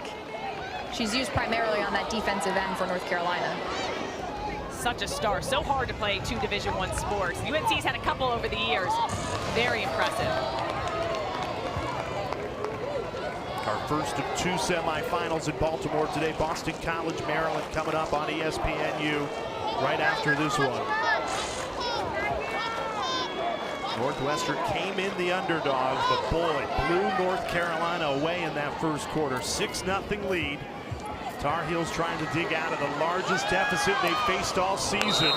She's used primarily on that defensive end for North Carolina. Such a star, so hard to play 2 Division I sports. UNC's had a couple over the years. Very impressive. Our first of 2 semifinals in Baltimore today. Boston College, Maryland coming up on ESPNU right after this one. Northwestern came in the underdogs, but boy, blew North Carolina away in that first quarter. 6-0 lead. Tar Heels trying to dig out of the largest deficit they've faced all season.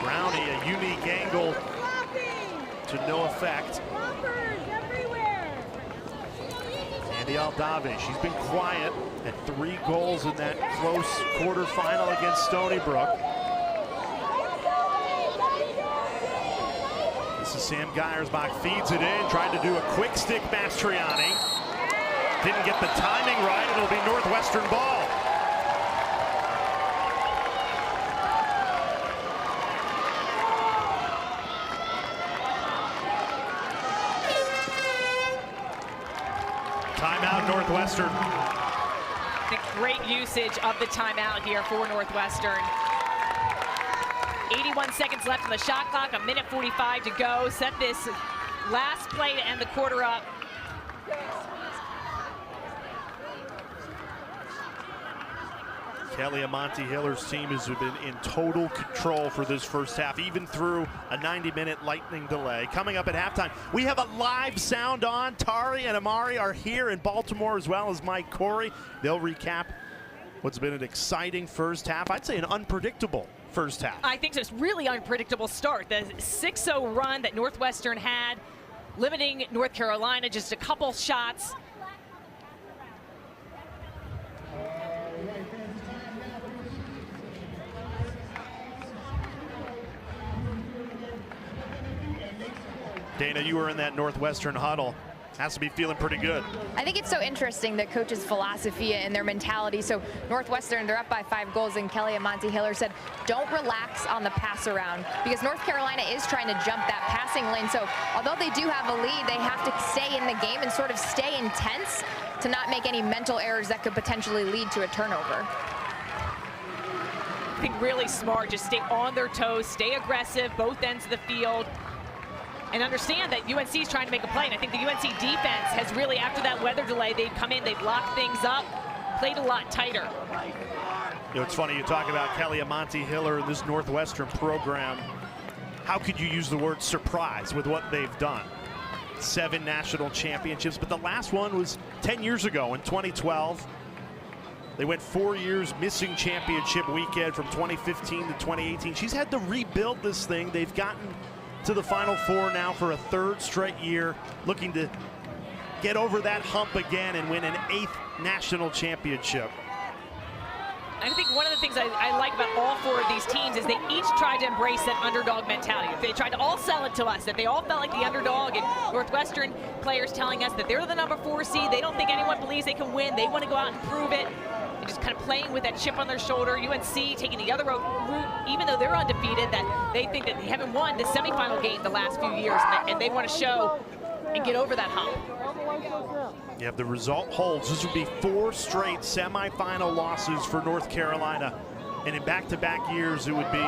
Brownie, a unique angle to no effect. Andy Aldave, she's been quiet, had 3 goals in that close quarterfinal against Stony Brook. This is Sam Geiersbach, feeds it in, trying to do a quick stick Mastriani. Didn't get the timing right, it'll be Northwestern ball. Timeout Northwestern. The great usage of the timeout here for Northwestern. 81 seconds left on the shot clock, 1:45 to go. Set this last play to end the quarter up. Kelly Amante Hiller's team has been in total control for this first half, even through a 90-minute lightning delay. Coming up at halftime, we have a live sound on. Tari and Amari are here in Baltimore, as well as Mike Corey. They'll recap what's been an exciting first half. I'd say an unpredictable first half. I think so. It's really unpredictable start. The 6-0 run that Northwestern had, limiting North Carolina just a couple shots. Dana, you were in that Northwestern huddle. Has to be feeling pretty good. I think it's so interesting that coaches' philosophy and their mentality. So Northwestern, they're up by 5 goals, and Kelly Amante Hiller said, don't relax on the pass around, because North Carolina is trying to jump that passing lane. So although they do have a lead, they have to stay in the game and sort of stay intense to not make any mental errors that could potentially lead to a turnover. I think really smart, just stay on their toes, stay aggressive, both ends of the field. And understand that UNC is trying to make a play. And I think the UNC defense has really, after that weather delay, they've come in, they've locked things up, played a lot tighter. You know, it's funny, you talk about Kelly Amante Hiller and this Northwestern program. How could you use the word surprise with what they've done? 7 national championships, but the last one was 10 years ago in 2012. They went 4 years missing championship weekend from 2015 to 2018. She's had to rebuild this thing. They've gotten to the Final Four now for a 3rd straight year, looking to get over that hump again and win an 8th national championship. I think one of the things I like about all 4 of these teams is they each tried to embrace that underdog mentality. They tried to all sell it to us, that they all felt like the underdog, and Northwestern players telling us that they're the number 4 seed. They don't think anyone believes they can win. They want to go out and prove it. And just kind of playing with that chip on their shoulder. UNC taking the other route, even though they're undefeated, that they think that they haven't won the semifinal game the last few years, and they want to show and get over that hump. Yeah, if the result holds, this would be 4 straight semifinal losses for North Carolina. And in back-to-back years, it would be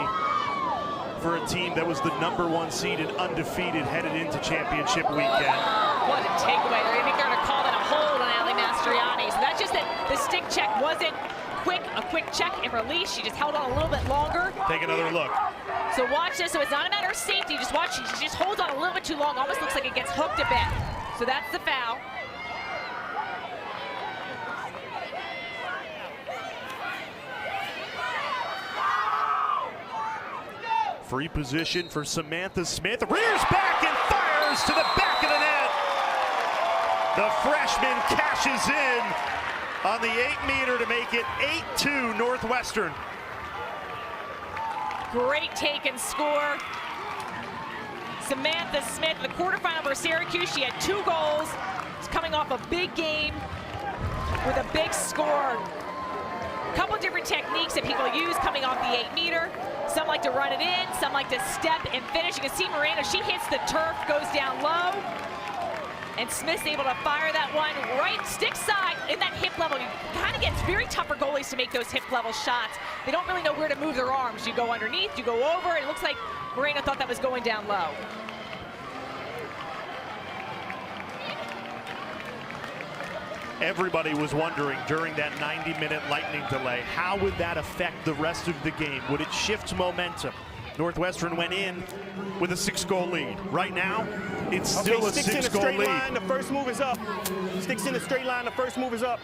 for a team that was the number 1 seed and undefeated headed into championship weekend. What a takeaway. I think they're going to call that a hold on Ali Mastriani. So that's just that the stick check wasn't quick, a quick check and release. She just held on a little bit longer. Take another look. So watch this. So it's not a matter of safety. Just watch. She just holds on a little bit too long. Almost looks like it gets hooked a bit. So that's the foul. Free position for Samantha Smith. Rears back and fires to the back of the net. The freshman cashes in on the 8-meter to make it 8-2 Northwestern. Great take and score. Samantha Smith, the quarterfinal for Syracuse. She had 2 goals. She's coming off a big game with a big score. A couple different techniques that people use coming off the 8-meter. Some like to run it in, some like to step and finish. You can see Moreno, she hits the turf, goes down low. And Smith's able to fire that one right stick side in that hip level. You kind of gets very tough for goalies to make those hip level shots. They don't really know where to move their arms. You go underneath, you go over. It looks like Moreno thought that was going down low. Everybody was wondering during that 90-minute lightning delay, how would that affect the rest of the game? Would it shift momentum? Northwestern went in with a 6-goal lead. Right now, it's still a 6-goal lead. Line, the first move is up. Sticks in a straight line, the first move is up.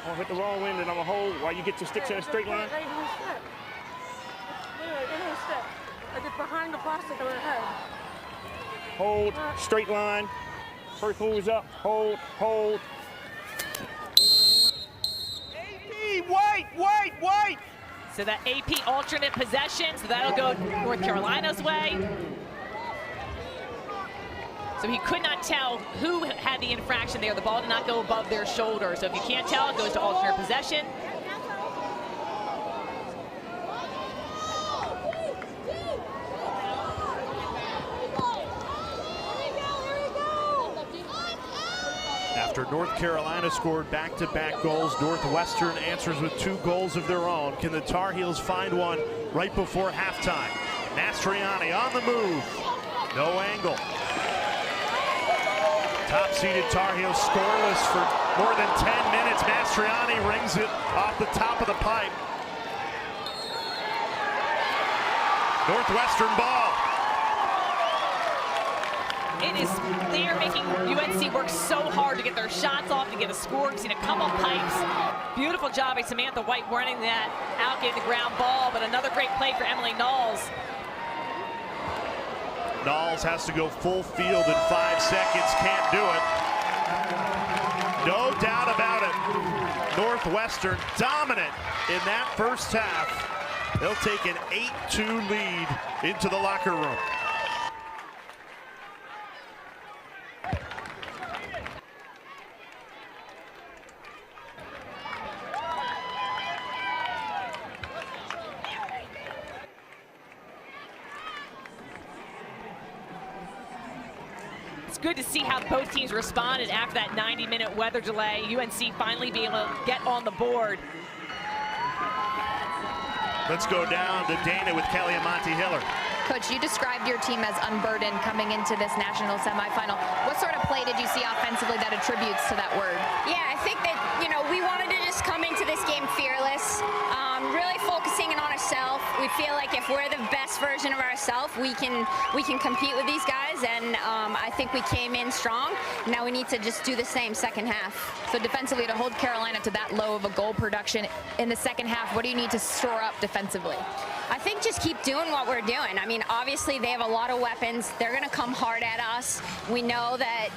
I'm gonna hit the wrong end and I'm gonna hold while you get your sticks in a straight line. I did behind the plastic of her head. Hold, straight line. First move is up, hold, hold. AP, White! So that AP alternate possession, so that'll go North Carolina's way. So he could not tell who had the infraction there. The ball did not go above their shoulder. So if you can't tell, it goes to alternate possession. After North Carolina scored back-to-back goals, Northwestern answers with 2 goals of their own. Can the Tar Heels find one right before halftime? Mastriani on the move. No angle. Top-seeded Tar Heels scoreless for more than 10 minutes. Mastriani rings it off the top of the pipe. Northwestern ball. They are making UNC work so hard to get their shots off, to get a score. We've seen a couple pipes. Beautiful job by Samantha White running that out, getting the ground ball, but another great play for Emily Knowles. Knowles has to go full field in 5 seconds, can't do it. No doubt about it. Northwestern dominant in that first half. They'll take an 8-2 lead into the locker room. It's good to see how both teams responded after that 90-minute weather delay. UNC finally being able to get on the board. Let's go down to Dana with Kelly Amante Hiller. Coach, you described your team as unburdened coming into this national semifinal. What sort of play did you see offensively that attributes to that word? Yeah, I think that, we wanted to just come into this game fearless, really focusing in on ourselves. We feel like if we're the best version of ourselves, we can compete with these guys, and I think we came in strong. Now we need to just do the same second half. So defensively, to hold Carolina to that low of a goal production in the second half, what do you need to store up defensively? I think just keep doing what we're doing. I mean, obviously they have a lot of weapons. They're going to come hard at us. We know that,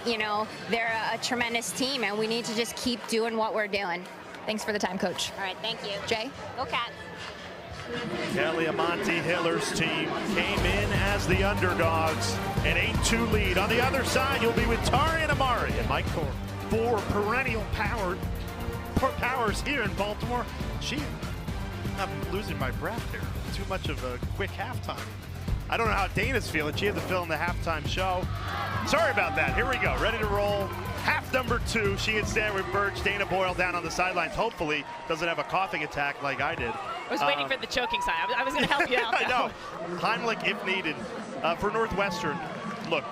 they're a tremendous team, and we need to just keep doing what we're doing. Thanks for the time, Coach. All right, thank you. Jay? Go Cats. Kelly Amante Hiller's team came in as the underdogs. An 8-2 lead. On the other side, you'll be with Tari and Amari and Mike Thorpe. 4 perennial powers here in Baltimore. I'm losing my breath here. Too much of a quick halftime. I don't know how Dana's feeling. She had to film the halftime show. Sorry about that. Here we go. Ready to roll. Half number 2. She and Stanley Birch. Dana Boyle down on the sidelines. Hopefully doesn't have a coughing attack like I did. I was waiting for the choking sign. I was going to help you out. I know. Heimlich if needed. For Northwestern, look,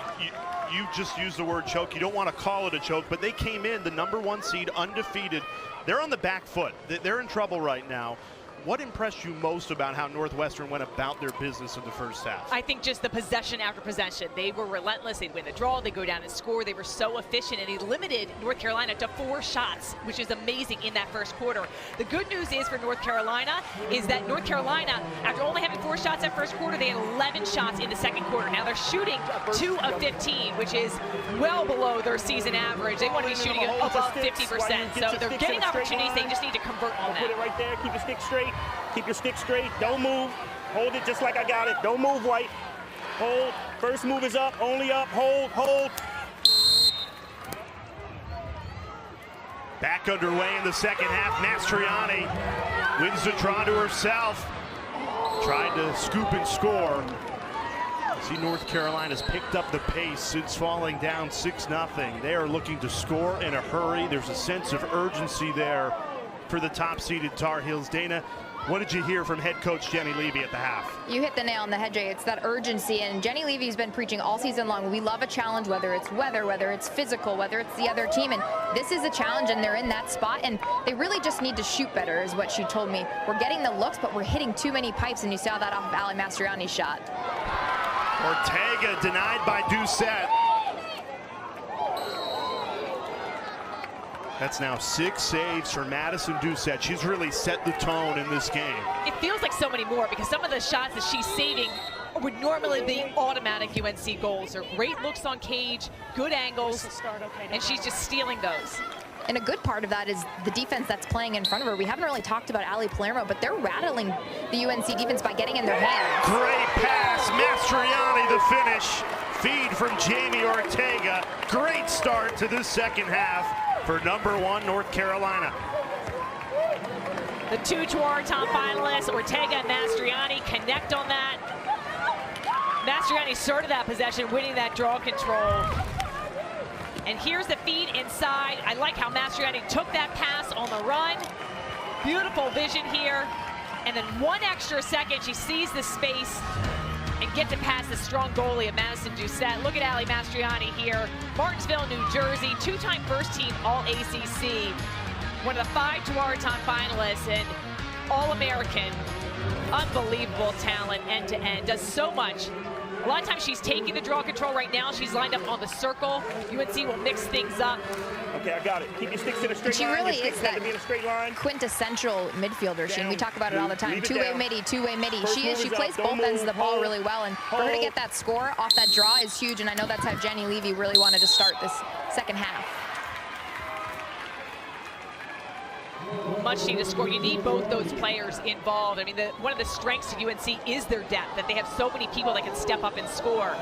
you just used the word choke. You don't want to call it a choke, but they came in the #1 seed, undefeated. They're on the back foot. They're in trouble right now. What impressed you most about how Northwestern went about their business in the first half? I think just the possession after possession. They were relentless. They'd win the draw. They'd go down and score. They were so efficient, and they limited North Carolina to 4 shots, which is amazing in that first quarter. The good news is for North Carolina is that North Carolina, after only having 4 shots that first quarter, they had 11 shots in the second quarter. Now they're shooting 2 of 15, which is well below their season average. They want to be shooting above 50%. So they're getting opportunities. They just need to convert on that. Put it right there. Keep your stick straight. Keep your stick straight. Don't move. Hold it just like I got it. Don't move, White. hold. First move is up, only up, hold, hold. Back underway in the second half. Mastriani wins the draw to herself. Tried to scoop and score. See, North Carolina's picked up the pace since falling down 6-0. They are looking to score in a hurry. There's a sense of urgency there for the top-seeded Tar Heels. Dana, what did you hear from head coach Jenny Levy at the half? You hit the nail on the head, Jay. It's that urgency, and Jenny Levy's been preaching all season long. We love a challenge, whether it's weather, whether it's physical, whether it's the other team, and this is a challenge, and they're in that spot, and they really just need to shoot better, is what she told me. We're getting the looks, but we're hitting too many pipes, and you saw that off of Ali Mastriani's shot. Ortega denied by Doucette. That's now 6 saves for Madison Doucette. She's really set the tone in this game. It feels like so many more because some of the shots that she's saving would normally be automatic UNC goals. They're great looks on cage, good angles, and she's just stealing those. And a good part of that is the defense that's playing in front of her. We haven't really talked about Ali Palermo, but they're rattling the UNC defense by getting in their hands. Great pass, Mastriani the finish. Feed from Jamie Ortega. Great start to this second half for #1 North Carolina. The two Tewaaraton finalists, Ortega and Mastriani, connect on that. Mastriani started that possession, winning that draw control. And here's the feed inside. I like how Mastriani took that pass on the run. Beautiful vision here. And then 1 extra second, she sees the space and gets it past the strong goalie of Madison Doucette. Look at Ali Mastriani here. Martinsville, New Jersey, 2-time first-team All-ACC. One of the 5 Tewaaraton finalists and All-American. Unbelievable talent end-to-end. Does so much. A lot of times she's taking the draw control. Right now she's lined up on the circle. UNC will mix things up. Okay, I got it. Keep your sticks in a straight line. She really your is that to be in a straight line. quintessential midfielder. She, and we talk about it all the time. Two-way midi, two-way midi. First She is. She move is plays up. Don't both ends of the move. ball Hold. really well, and for her to get that score off that draw is huge. And I know that's how Jenny Levy really wanted to start this second half. Much need to score. You need both those players involved. I mean, one of the strengths of UNC is their depth, that they have so many people that can step up and score.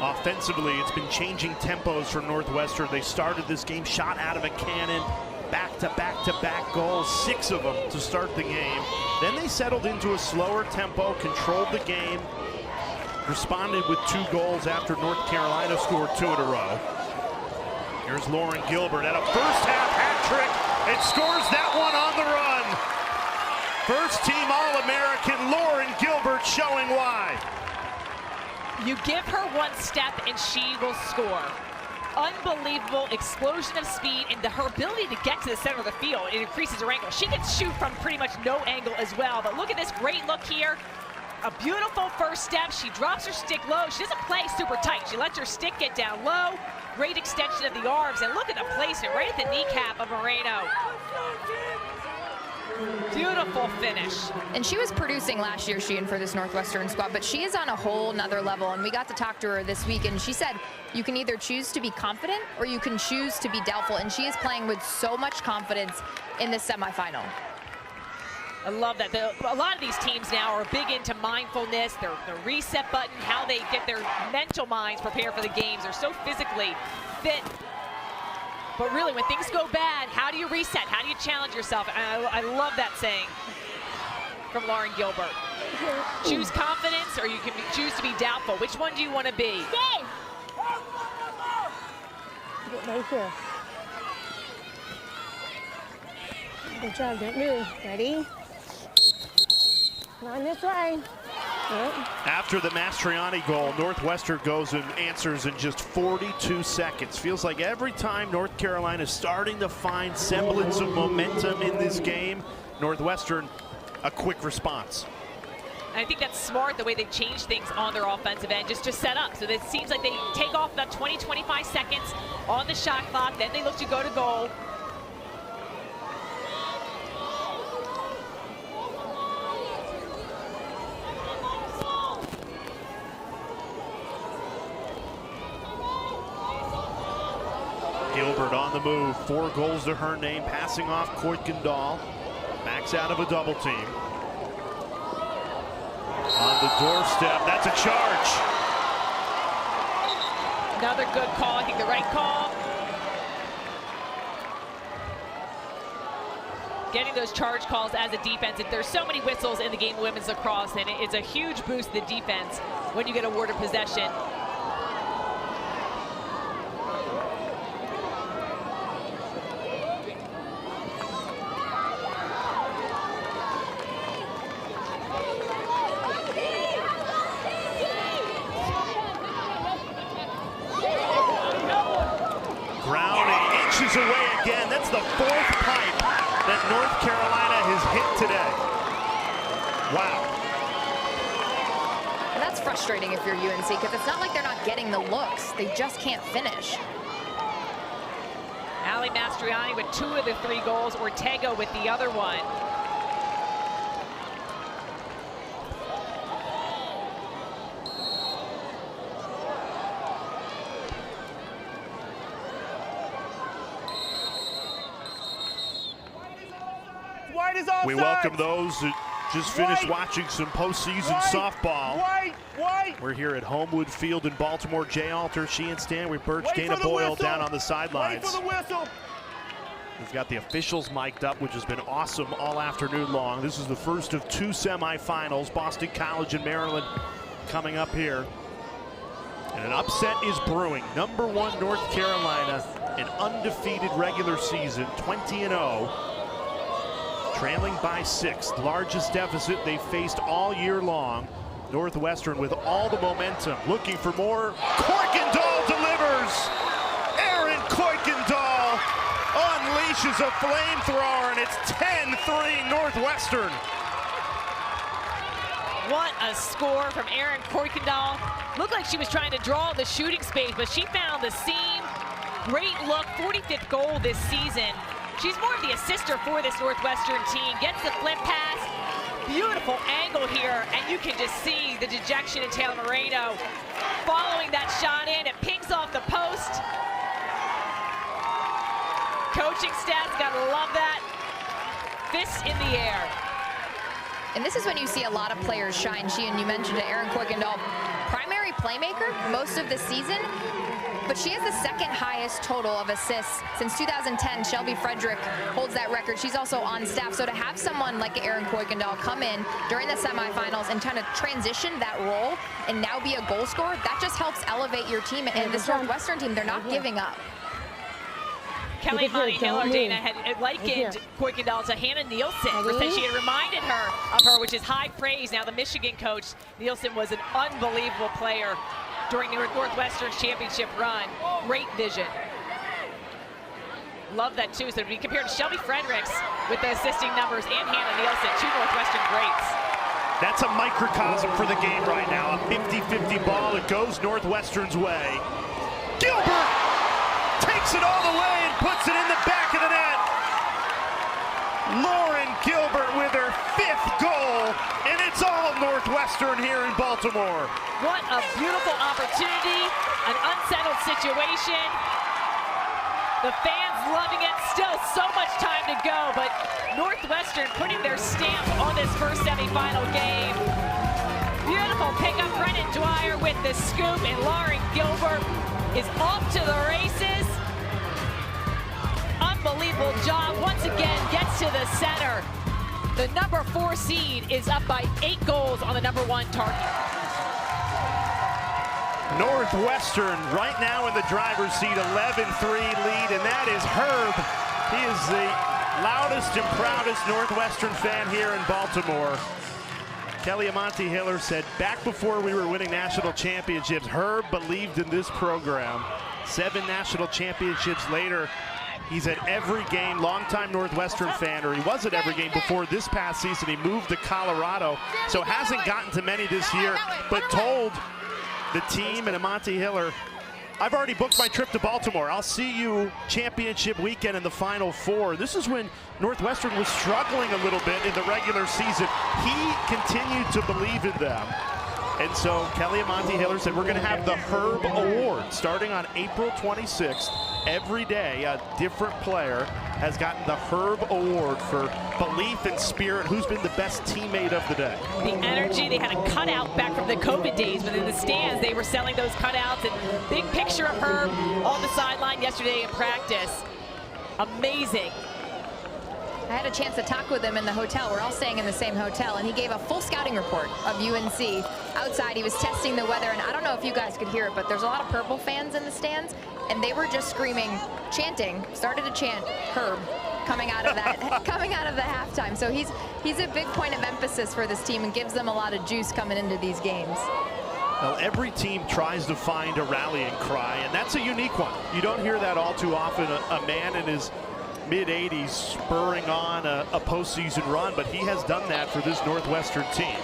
Offensively, it's been changing tempos for Northwestern. They started this game shot out of a cannon, back-to-back-to-back goals, 6 of them to start the game. Then they settled into a slower tempo, controlled the game, responded with 2 goals after North Carolina scored 2 in a row. Here's Lauren Gilbert at a first-half hat trick and scores that one on the run. First-team All-American Lauren Gilbert showing why. You give her 1 step and she will score. Unbelievable explosion of speed, and her ability to get to the center of the field, it increases her angle. She can shoot from pretty much no angle as well, but look at this great look here. A beautiful first step. She drops her stick low. She doesn't play super tight. She lets her stick get down low. Great extension of the arms, and look at the placement right at the kneecap of Moreno. Beautiful finish. And she was producing last year, Sheehan, for this Northwestern squad, but she is on a whole nother level, and we got to talk to her this week, and she said you can either choose to be confident or you can choose to be doubtful, and she is playing with so much confidence in this semifinal. I love that. A lot of these teams now are big into mindfulness, the reset button, how they get their mental minds prepared for the games. They're so physically fit. But really, when things go bad, how do you reset? How do you challenge yourself? And I love that saying from Lauren Gilbert. Choose confidence, or you can choose to be doubtful. Which one do you want to be? Stay. Right here. Good job, don't move. Ready? Come on this way. Yep. After the Mastriani goal, Northwestern goes and answers in just 42 seconds. Feels like every time North Carolina is starting to find semblance of momentum in this game, Northwestern, a quick response. I think that's smart, the way they've changed things on their offensive end, just to set up. So it seems like they take off about 20, 25 seconds on the shot clock, then they look to go to goal. Gilbert on the move. 4 goals to her name, passing off Kuykendall. Backs out of a double team. On the doorstep, that's a charge. Another good call, I think the right call. Getting those charge calls as a defense. There's so many whistles in the game of women's lacrosse, and it's a huge boost to the defense when you get awarded possession. Browning inches away again. That's the 4th pipe that North Carolina has hit today. Wow. And that's frustrating if you're UNC, because it's not like they're not getting the looks. They just can't finish. Ali Mastriani with 2 of the 3 goals, Ortega with the other one. White is offside. We welcome those who just finished watching some postseason softball. White. We're here at Homewood Field in Baltimore. Jay Alter, Sheehan Stanley Birch, Wait Dana for the Boyle whistle. down on the Wait sidelines. for the whistle. We've got the officials mic'd up, which has been awesome all afternoon long. This is the first of 2 semifinals. Boston College and Maryland coming up here. And an upset is brewing. Number 1 North Carolina, an undefeated regular season, 20-0. Trailing by 6, largest deficit they faced all year long. Northwestern with all the momentum, looking for more. Kuykendall delivers. Aaron Kuykendall unleashes a flamethrower, and it's 10-3 Northwestern. What a score from Aaron Kuykendall. Looked like she was trying to draw the shooting space, but she found the seam. Great look, 45th goal this season. She's more of the assister for this Northwestern team. Gets the flip pass. Beautiful angle here, and you can just see the dejection in Taylor Moreno. Following that shot in, it pings off the post. Coaching staff's gotta love that. Fists in the air. And this is when you see a lot of players shine. Sheehan, you mentioned it, Aaron Kuykendall, primary playmaker most of the season, but she has the 2nd highest total of assists since 2010. Shelby Frederick holds that record. She's also on staff. So to have someone like Aaron Kuykendall come in during the semifinals and kind of transition that role and now be a goal scorer, that just helps elevate your team. And this Northwestern team, they're not giving up. Kelly Hiller, Dana, had likened Kuykendall to Hannah Nielsen, or said she had reminded her of her, which is high praise. Now the Michigan coach, Nielsen, was an unbelievable player during the Northwestern's championship run. Great vision. Love that too. So to be compared to Shelby Fredericks with the assisting numbers and Hannah Nielsen, 2 Northwestern greats. That's a microcosm for the game right now. A 50-50 ball. It goes Northwestern's way. Gilbert takes it all the way and puts it in the back of the net. Lauren Gilbert with her 5th goal, and it's all Northwestern here in Baltimore. What a beautiful opportunity, an unsettled situation. The fans loving it, still so much time to go, but Northwestern putting their stamp on this first semifinal game. Beautiful pickup, Brennan Dwyer with the scoop, and Lauren Gilbert is off to the races. Unbelievable job, once again gets to the center. The number 4 seed is up by 8 goals on the number 1 target. Northwestern right now in the driver's seat, 11-3 lead, and that is Herb. He is the loudest and proudest Northwestern fan here in Baltimore. Kelly Amante Hiller said, back before we were winning national championships, Herb believed in this program. 7 national championships later, he's at every game, longtime Northwestern fan, or he was at every game before this past season. He moved to Colorado, so hasn't gotten to many this year, but told the team and Amante Hiller, I've already booked my trip to Baltimore. I'll see you championship weekend in the Final Four. This is when Northwestern was struggling a little bit in the regular season. He continued to believe in them. And so Kelly Amante Hiller said, we're going to have the Herb Award starting on April 26th. every day a different player has gotten the Herb Award for belief and spirit. Who's been the best teammate of the day? The energy. They had a cutout back from the COVID days, but in the stands they were selling those cutouts, and big picture of Herb on the sideline yesterday in practice. Amazing. I had a chance to talk with him in the hotel. We're all staying in the same hotel, and he gave a full scouting report of UNC. Outside, he was testing the weather, and I don't know if you guys could hear it, but there's a lot of Purple fans in the stands, and they were just screaming, chanting, started to chant Herb coming out of that, coming out of the halftime. So he's a big point of emphasis for this team and gives them a lot of juice coming into these games. Well, every team tries to find a rallying cry, and that's a unique one. You don't hear that all too often. A man in his mid-80s spurring on a postseason run, but he has done that for this Northwestern team.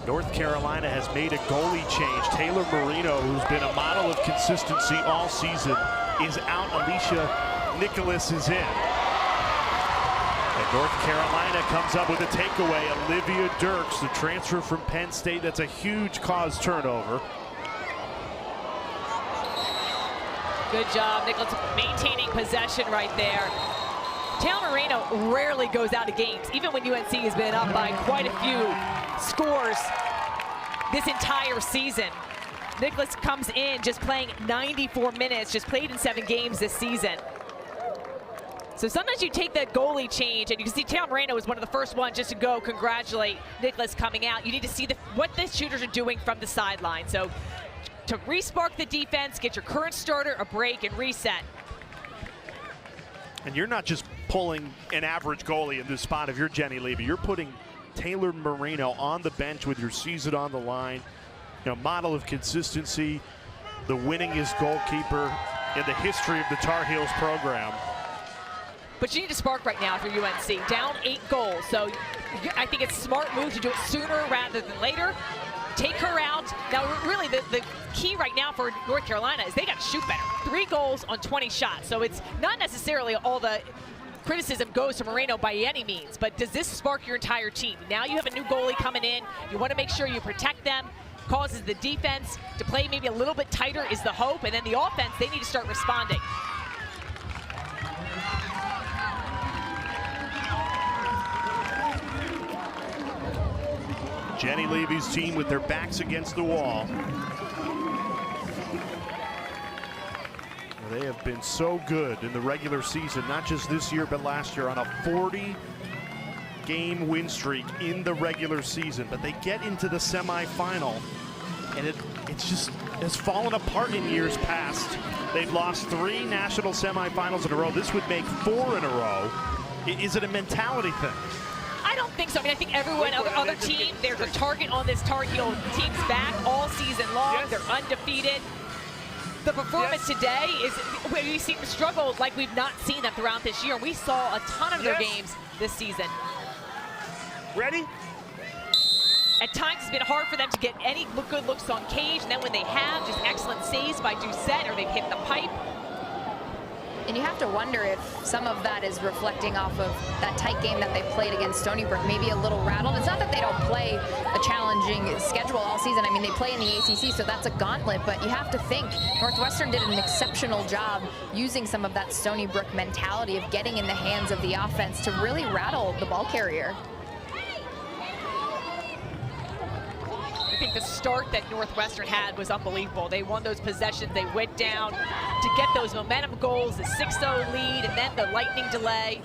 North Carolina has made a goalie change. Taylor Moreno, who's been a model of consistency all season, is out. Alicia Nicholas is in. And North Carolina comes up with a takeaway. Olivia Dirks, the transfer from Penn State. That's a huge cause turnover. Good job, Nicholas, maintaining possession right there. Taylor Moreno rarely goes out of games, even when UNC has been up by quite a few scores this entire season. Nicholas comes in just playing 94 minutes, just played in 7 games this season. So sometimes you take that goalie change, and you can see Taylor Moreno was one of the first ones just to go congratulate Nicholas coming out. You need to see what the shooters are doing from the sideline. So to re-spark the defense, get your current starter a break and reset. And you're not just pulling an average goalie in this spot if you're Jenny Levy. You're putting Taylor Moreno on the bench with your season on the line. You know, model of consistency, the winningest goalkeeper in the history of the Tar Heels program. But you need to spark right now for UNC. Down 8 goals, so I think it's a smart move to do it sooner rather than later. Take her out. Now, really, the key right now for North Carolina is they got to shoot better. 3 goals on 20 shots. So it's not necessarily all the criticism goes to Moreno by any means, but does this spark your entire team? Now you have a new goalie coming in. You want to make sure you protect them. Causes the defense to play maybe a little bit tighter is the hope, and then the offense, they need to start responding. Jenny Levy's team with their backs against the wall. They have been so good in the regular season, not just this year, but last year on a 40-game win streak in the regular season. But they get into the semifinal, and it's fallen apart in years past. They've lost 3 national semifinals in a row. This would make 4 in a row. Is it a mentality thing? I don't think so. I mean, I think everyone, other team, there's a target on this Tar Heel team's back all season long. Yes. They're undefeated. The performance today is where we see them struggle like we've not seen them throughout this year. We saw a ton of their games this season. Ready? At times, it's been hard for them to get any good looks on cage, and then when they have, just excellent saves by Doucette, or they've hit the pipe. And you have to wonder if some of that is reflecting off of that tight game that they played against Stony Brook, maybe a little rattled. It's not that they don't play a challenging schedule all season. I mean, they play in the ACC, so that's a gauntlet, but you have to think Northwestern did an exceptional job using some of that Stony Brook mentality of getting in the hands of the offense to really rattle the ball carrier. I think the start that Northwestern had was unbelievable. They won those possessions. They went down to get those momentum goals, the 6-0 lead, and then the lightning delay.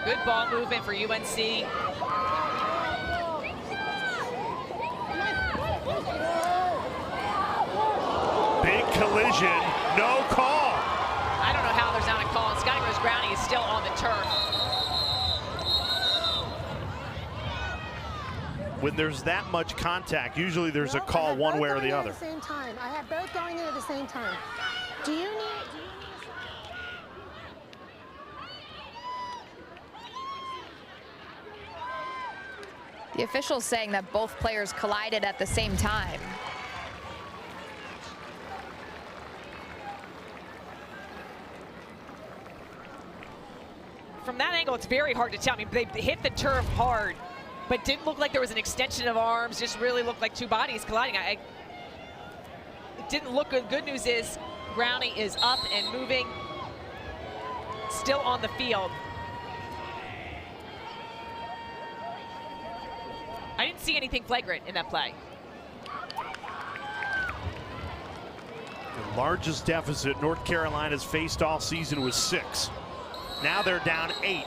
Good ball movement for UNC. Big collision, no call. I don't know how there's not a call. And Scotty Rose Browning is still on the turf. When there's that much contact, usually there's a call one way or the other. At the same time. I had both going in at the same time. Do you need The officials saying that both players collided at the same time. from that angle, it's very hard to tell. I mean, they hit the turf hard, but didn't look like there was an extension of arms. Just really looked like two bodies colliding. It didn't look good. Good news is Brownie is up and moving, still on the field. I didn't see anything flagrant in that play. The largest deficit North Carolina's faced all season was 6. Now they're down 8.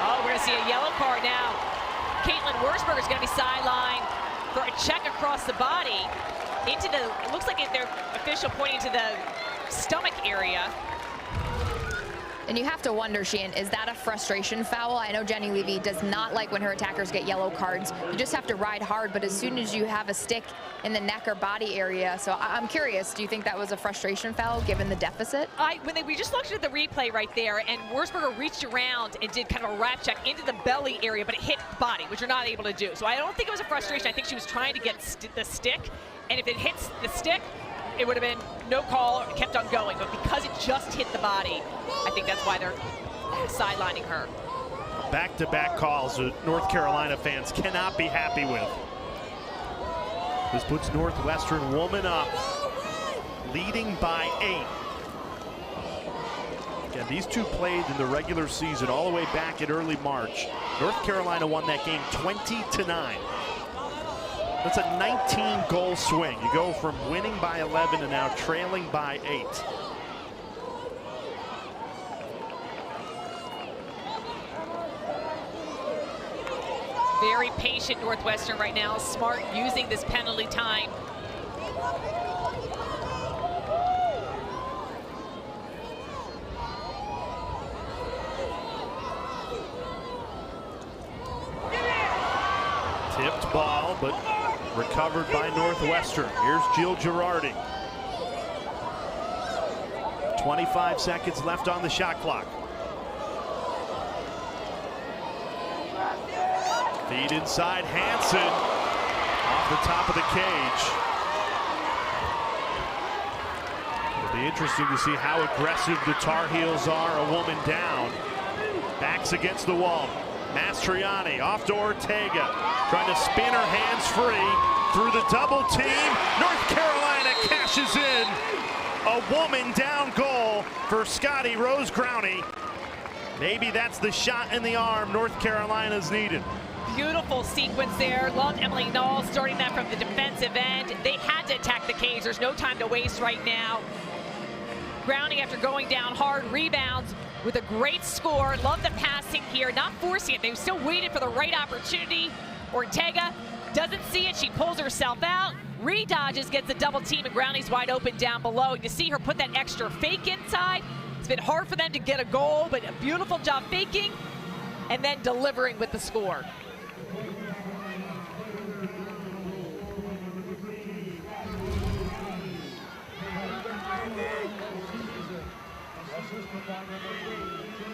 Oh, we're gonna see a yellow card now. Caitlin Wurzberger is gonna be sidelined for a check across the body into the, it looks like their official pointing to the stomach area. And you have to wonder, Sheehan, is that a frustration foul? I know Jenny Levy does not like when her attackers get yellow cards. You just have to ride hard, but as soon as you have a stick in the neck or body area, so I'm curious, do you think that was a frustration foul given the deficit? We just looked at the replay right there, and Wurzberger reached around and did kind of a wrap check into the belly area, but it hit the body, which you're not able to do. So I don't think it was a frustration. I think she was trying to get the stick, and if it hits the stick, it would have been no call, kept on going. But because it just hit the body, I think that's why they're sidelining her. Back-to-back calls that North Carolina fans cannot be happy with. This puts Northwestern woman up, leading by 8. Again, these two played in the regular season all the way back in early March. North Carolina won that game 20-9. That's a 19-goal swing. You go from winning by 11 to now trailing by 8. Very patient Northwestern right now. Smart using this penalty time. Tipped ball, but recovered by Northwestern. Here's Jill Girardi. 25 seconds left on the shot clock. Feed inside, Hansen off the top of the cage. It'll be interesting to see how aggressive the Tar Heels are. A woman down. Backs against the wall. Mastriani off to Ortega, trying to spin her hands free through the double team. North Carolina cashes in. A woman down goal for Scotty Rose Growney. Maybe that's the shot in the arm North Carolina's needed. Beautiful sequence there. Love Emily Knoll starting that from the defensive end. They had to attack the cage. There's no time to waste right now. Grounding after going down hard, rebounds with a great score. Love the passing here, not forcing it. They still waited for the right opportunity. Ortega doesn't see it. She pulls herself out, redodges, gets a double team, and Grounding's wide open down below. You see her put that extra fake inside. It's been hard for them to get a goal, but a beautiful job faking and then delivering with the score.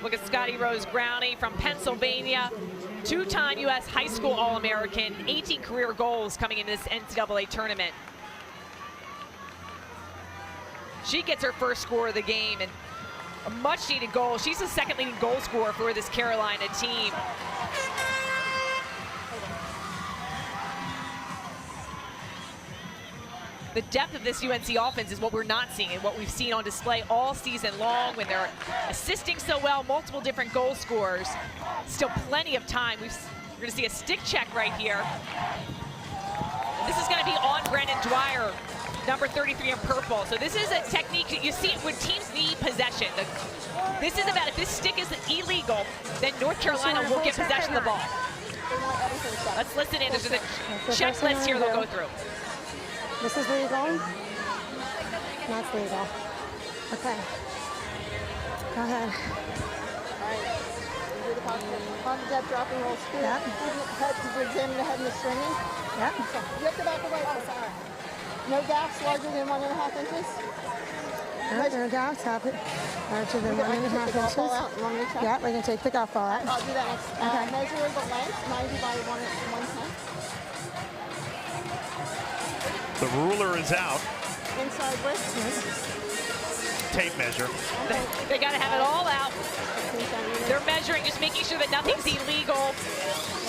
Look at Scotty Rose Growney from Pennsylvania, two-time U.S. high school All-American, 18 career goals coming in this NCAA tournament. She gets her first score of the game and a much-needed goal. She's the second leading goal scorer for this Carolina team. The depth of this UNC offense is what we're not seeing and what we've seen on display all season long when they're assisting so well, multiple different goal scorers. Still plenty of time. We're going to see a stick check right here. And this is going to be on Brennan Dwyer, number 33 in purple. So this is a technique that you see when teams need possession. This is about, if this stick is illegal, then North Carolina will get possession of the ball. Let's listen in. There's a checklist here they'll go through. This is legal? That's legal. Okay. Go ahead. All right. You do the positive depth drop and roll scoop. Yep. Examine the head and the stringing. Yep. Okay. You have to back away. Oh, sorry. No gaps larger than 1.5 inches. No gaps, larger than 1.5 inches. Yeah, we can take the golf ball out. I'll do that next. Okay. Measure the length, 90 by 1/10. The ruler is out. Inside width. tape measure. They got to have it all out. They're measuring, just making sure that nothing's illegal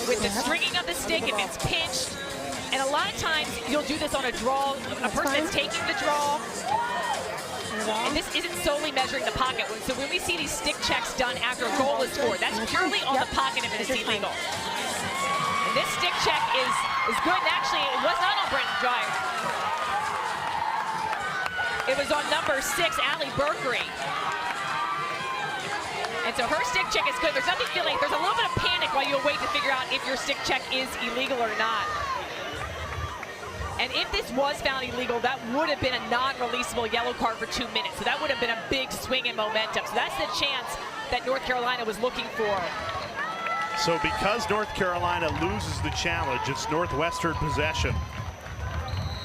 with the stringing of the stick if it's pinched. And a lot of times you'll do this on a draw, a person that's taking the draw. And this isn't solely measuring the pocket. So when we see these stick checks done after a goal is scored, that's purely on the pocket if it's illegal. And this stick check is good. And actually, it was not on Brendan Dreyer. It was on number 6, Allie Berkery. And so her stick check is good. There's nothing feeling. There's a little bit of panic while you'll wait to figure out if your stick check is illegal or not. And if this was found illegal, that would have been a non-releasable yellow card for 2 minutes. So that would have been a big swing in momentum. So that's the chance that North Carolina was looking for. So because North Carolina loses the challenge, it's Northwestern possession.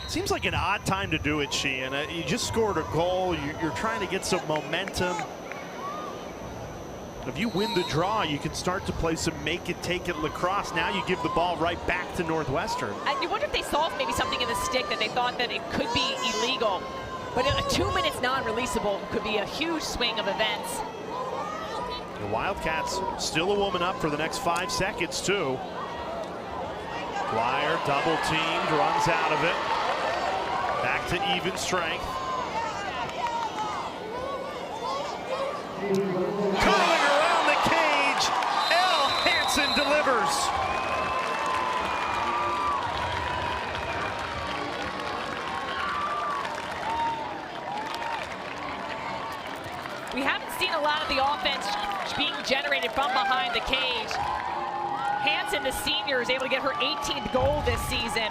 Seems like an odd time to do it, Sheehan. You just scored a goal. You're trying to get some momentum. If you win the draw, you can start to play some make-it-take-it lacrosse. Now you give the ball right back to Northwestern. And you wonder if they saw maybe something in the stick that they thought that it could be illegal. But a 2 minutes non-releasable could be a huge swing of events. The Wildcats still a woman up for the next 5 seconds, too. Dwyer double-teamed, runs out of it. Back to even strength. Curling around the cage, Elle Hansen delivers. We haven't seen a lot of the offense being generated from behind the cage. Hansen, the senior, is able to get her 18th goal this season.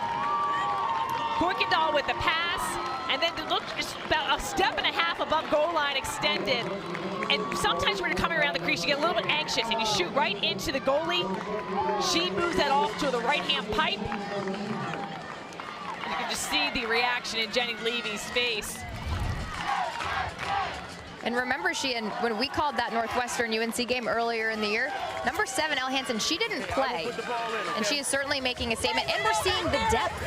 Kuykendall with the pass, and then look just about a step and a half above goal line extended. And sometimes when you're coming around the crease, you get a little bit anxious and you shoot right into the goalie. She moves that off to the right-hand pipe. And you can just see the reaction in Jenny Levy's face. And remember, Sheehan, when we called that Northwestern UNC game earlier in the year, number 7, Elle Hansen, she didn't play. And she is certainly making a statement. And we're seeing the depth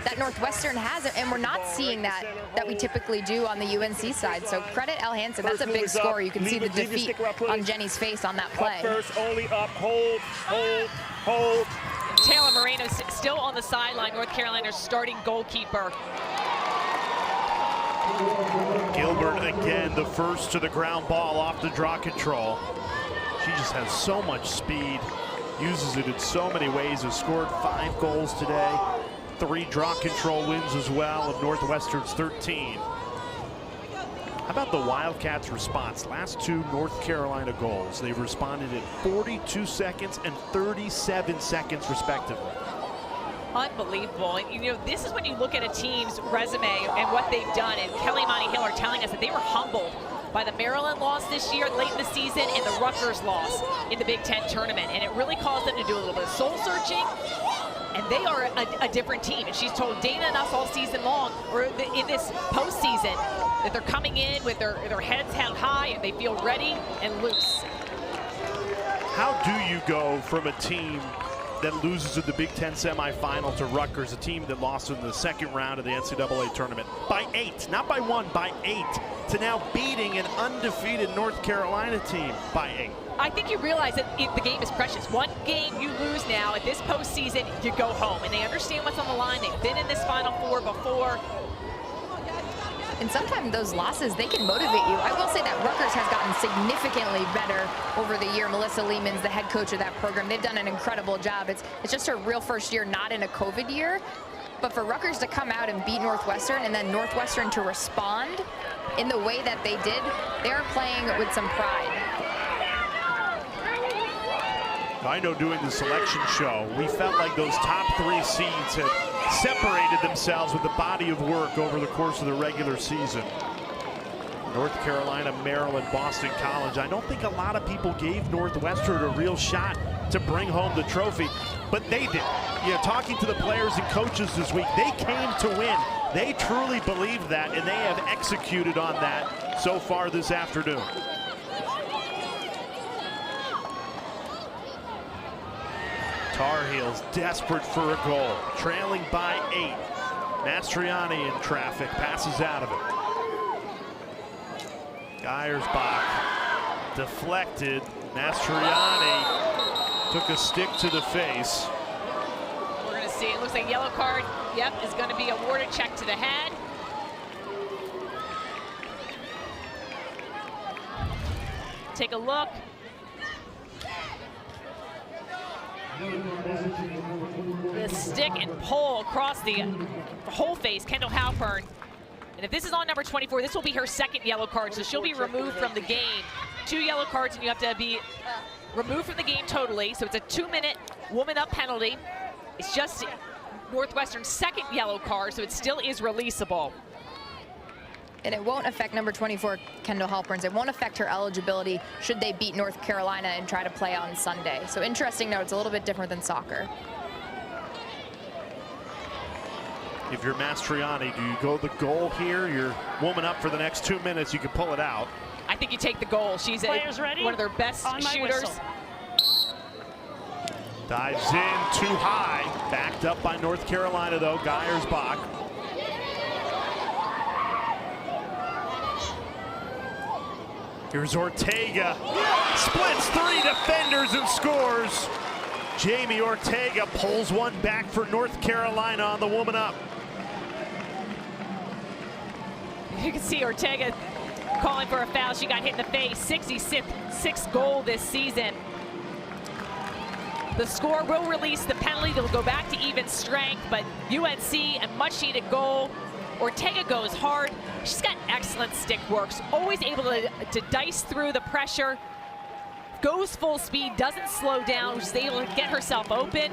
that Northwestern has, and we're not seeing that we typically do on the UNC side. So credit Elle Hansen. That's a big score. You can see the defeat on Jenny's face on that play. Up first, only up, hold, hold, hold. Taylor Moreno still on the sideline, North Carolina's starting goalkeeper. Gilbert again, the first to the ground ball off the draw control. She just has so much speed, uses it in so many ways, has scored 5 goals today, 3 draw control wins as well, of Northwestern's 13. How about the Wildcats' response? Last 2 North Carolina goals, they've responded in 42 seconds and 37 seconds respectively. Unbelievable. And, you know, this is when you look at a team's resume and what they've done. And Kelly and Monty Hill are telling us that they were humbled by the Maryland loss this year late in the season and the Rutgers loss in the Big Ten tournament. And it really caused them to do a little bit of soul searching. And they are a different team. And she's told Dana and us all season long, or in this postseason, that they're coming in with their heads held high and they feel ready and loose. How do you go from a team that loses in the Big Ten semifinal to Rutgers, a team that lost in the second round of the NCAA tournament by 8, not by 1, by 8, to now beating an undefeated North Carolina team by 8? I think you realize that the game is precious. One game you lose now at this postseason, you go home. And they understand what's on the line. They've been in this Final Four before. And sometimes those losses, they can motivate you. I will say that Rutgers has gotten significantly better over the year. Melissa Lehman's the head coach of that program. They've done an incredible job. It's just her real first year, not in a COVID year. But for Rutgers to come out and beat Northwestern, and then Northwestern to respond in the way that they did, they are playing with some pride. I know doing the selection show, we felt like those top 3 seeds had separated themselves with the body of work over the course of the regular season. North Carolina, Maryland, Boston College. I don't think a lot of people gave Northwestern a real shot to bring home the trophy, but they did. You know, talking to the players and coaches this week, they came to win. They truly believed that, and they have executed on that so far this afternoon. Tar Heels desperate for a goal, trailing by 8. Mastriani in traffic, passes out of it. Geiersbach deflected. Mastriani took a stick to the face. We're going to see, it looks like yellow card, yep, is going to be awarded, check to the head. Take a look. The stick and pull across the whole face, Kendall Halpern. And if this is on number 24, this will be her second yellow card, so she'll be removed from the game. 2 yellow cards, and you have to be removed from the game totally. So it's a 2-minute woman up penalty. It's just Northwestern's second yellow card, so it still is releasable. And it won't affect number 24, Kendall Halperns. It won't affect her eligibility should they beat North Carolina and try to play on Sunday. So interesting note, it's a little bit different than soccer. If you're Mastriani, do you go the goal here? You're woman up for the next 2 minutes, you can pull it out. I think you take the goal. She's one of their best shooters. Dives in too high. Backed up by North Carolina, though. Geiersbach. Here's Ortega. Splits 3 defenders and scores. Jamie Ortega pulls one back for North Carolina on the woman up. You can see Ortega calling for a foul. She got hit in the face. 66th goal this season. The score will release the penalty. They'll go back to even strength, but UNC, a much-needed goal. Ortega goes hard. She's got excellent stick works, always able to dice through the pressure, goes full speed, doesn't slow down, she's able to get herself open.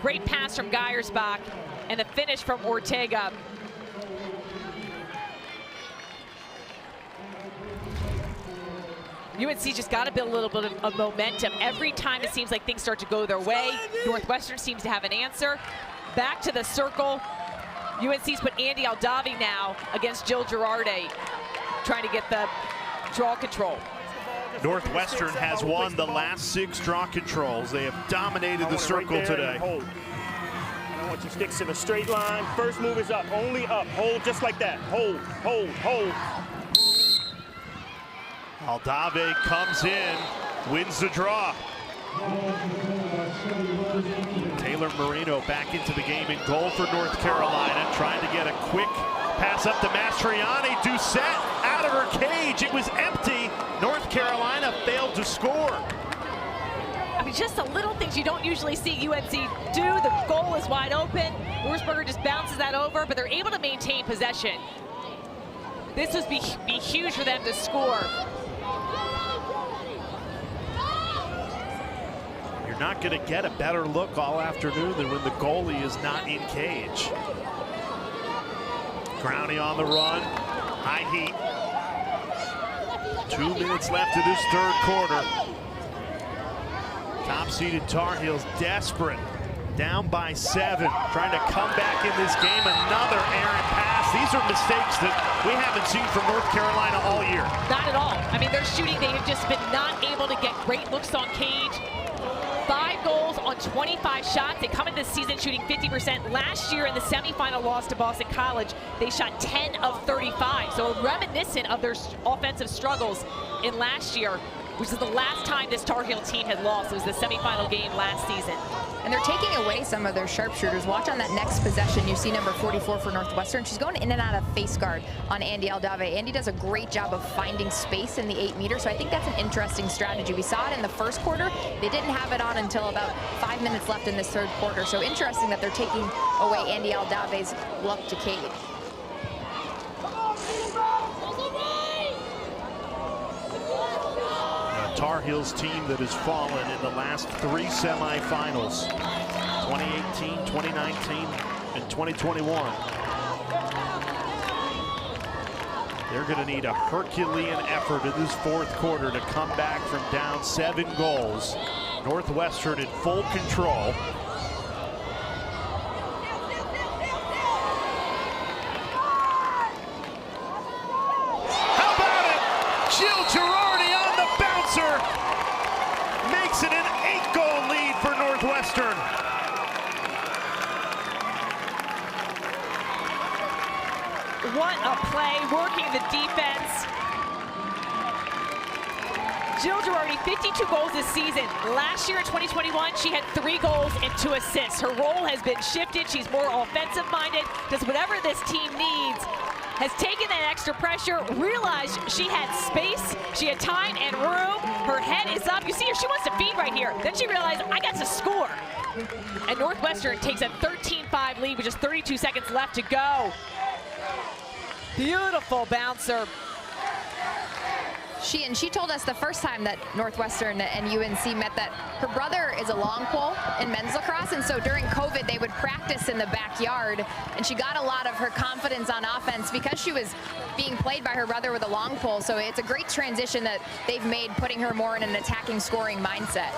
Great pass from Geiersbach, and the finish from Ortega. UNC just got to build a little bit of momentum. Every time it seems like things start to go their way, Northwestern seems to have an answer. Back to the circle. UNC's put Andy Aldavi now against Jill Girardi, trying to get the draw control. Northwestern has won the last 6 draw controls. They have dominated the circle today. I want your sticks in a straight line. First move is up, only up. Hold just like that. Hold, hold, hold. Aldave comes in, wins the draw. Taylor Moreno back into the game in goal for North Carolina, trying to get a quick pass up to Mastriani. Doucette out of her cage. It was empty. North Carolina failed to score. I mean, just the little things you don't usually see UNC do. The goal is wide open. Wurzburger just bounces that over, but they're able to maintain possession. This would be huge for them to score. You're not going to get a better look all afternoon than when the goalie is not in cage. Growney on the run, high heat. 2 minutes left in this 3rd quarter. Top-seeded Tar Heels desperate, down by 7, trying to come back in this game. Another errant pass. These are mistakes that we haven't seen from North Carolina all year. Not at all. I mean, their shooting, they have just been not able to get great looks on cage. 5 goals on 25 shots. They come into this season shooting 50%. Last year in the semifinal loss to Boston College, they shot 10 of 35. So reminiscent of their offensive struggles in last year, which is the last time this Tar Heel team had lost. It was the semifinal game last season. And they're taking away some of their sharpshooters. Watch on that next possession. You see number 44 for Northwestern. She's going in and out of face guard on Andy Aldave. Andy does a great job of finding space in the 8-meter, so I think that's an interesting strategy. We saw it in the 1st quarter. They didn't have it on until about 5 minutes left in this 3rd quarter. So interesting that they're taking away Andy Aldave's look to cage. Tar Heels team that has fallen in the last 3 semifinals, 2018, 2019, and 2021. They're going to need a Herculean effort in this 4th quarter to come back from down 7 goals. Northwestern in full control. How about it? Jill Girardi on the bouncer makes it an 8-goal lead for Northwestern. What a play, working the defense. Jill Girardi, 52 goals this season. Last year in 2021, she had 3 goals and 2 assists. Her role has been shifted. She's more offensive-minded, does whatever this team needs. Has taken that extra pressure, realized she had space, she had time and room. Her head is up. You see her, she wants to feed right here. Then she realized, I got to score. And Northwestern takes a 13-5 lead with just 32 seconds left to go. Beautiful bouncer. She told us the first time that Northwestern and UNC met that her brother is a long pole in men's lacrosse, and so during COVID they would practice in the backyard, and she got a lot of her confidence on offense because she was being played by her brother with a long pole. So it's a great transition that they've made, putting her more in an attacking, scoring mindset.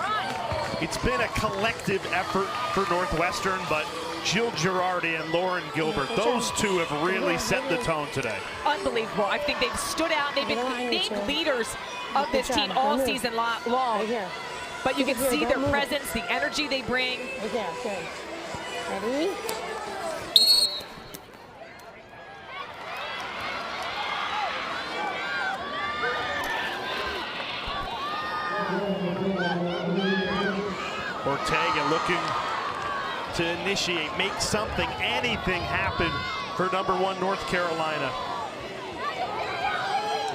It's been a collective effort for Northwestern, but Jill Girardi and Lauren Gilbert, those two have really set the tone today. Unbelievable. I think they've stood out. They've been named leaders of this team all season long. But you can see their presence, the energy they bring. Ready? Ortega looking to initiate, make something, anything happen for #1 North Carolina.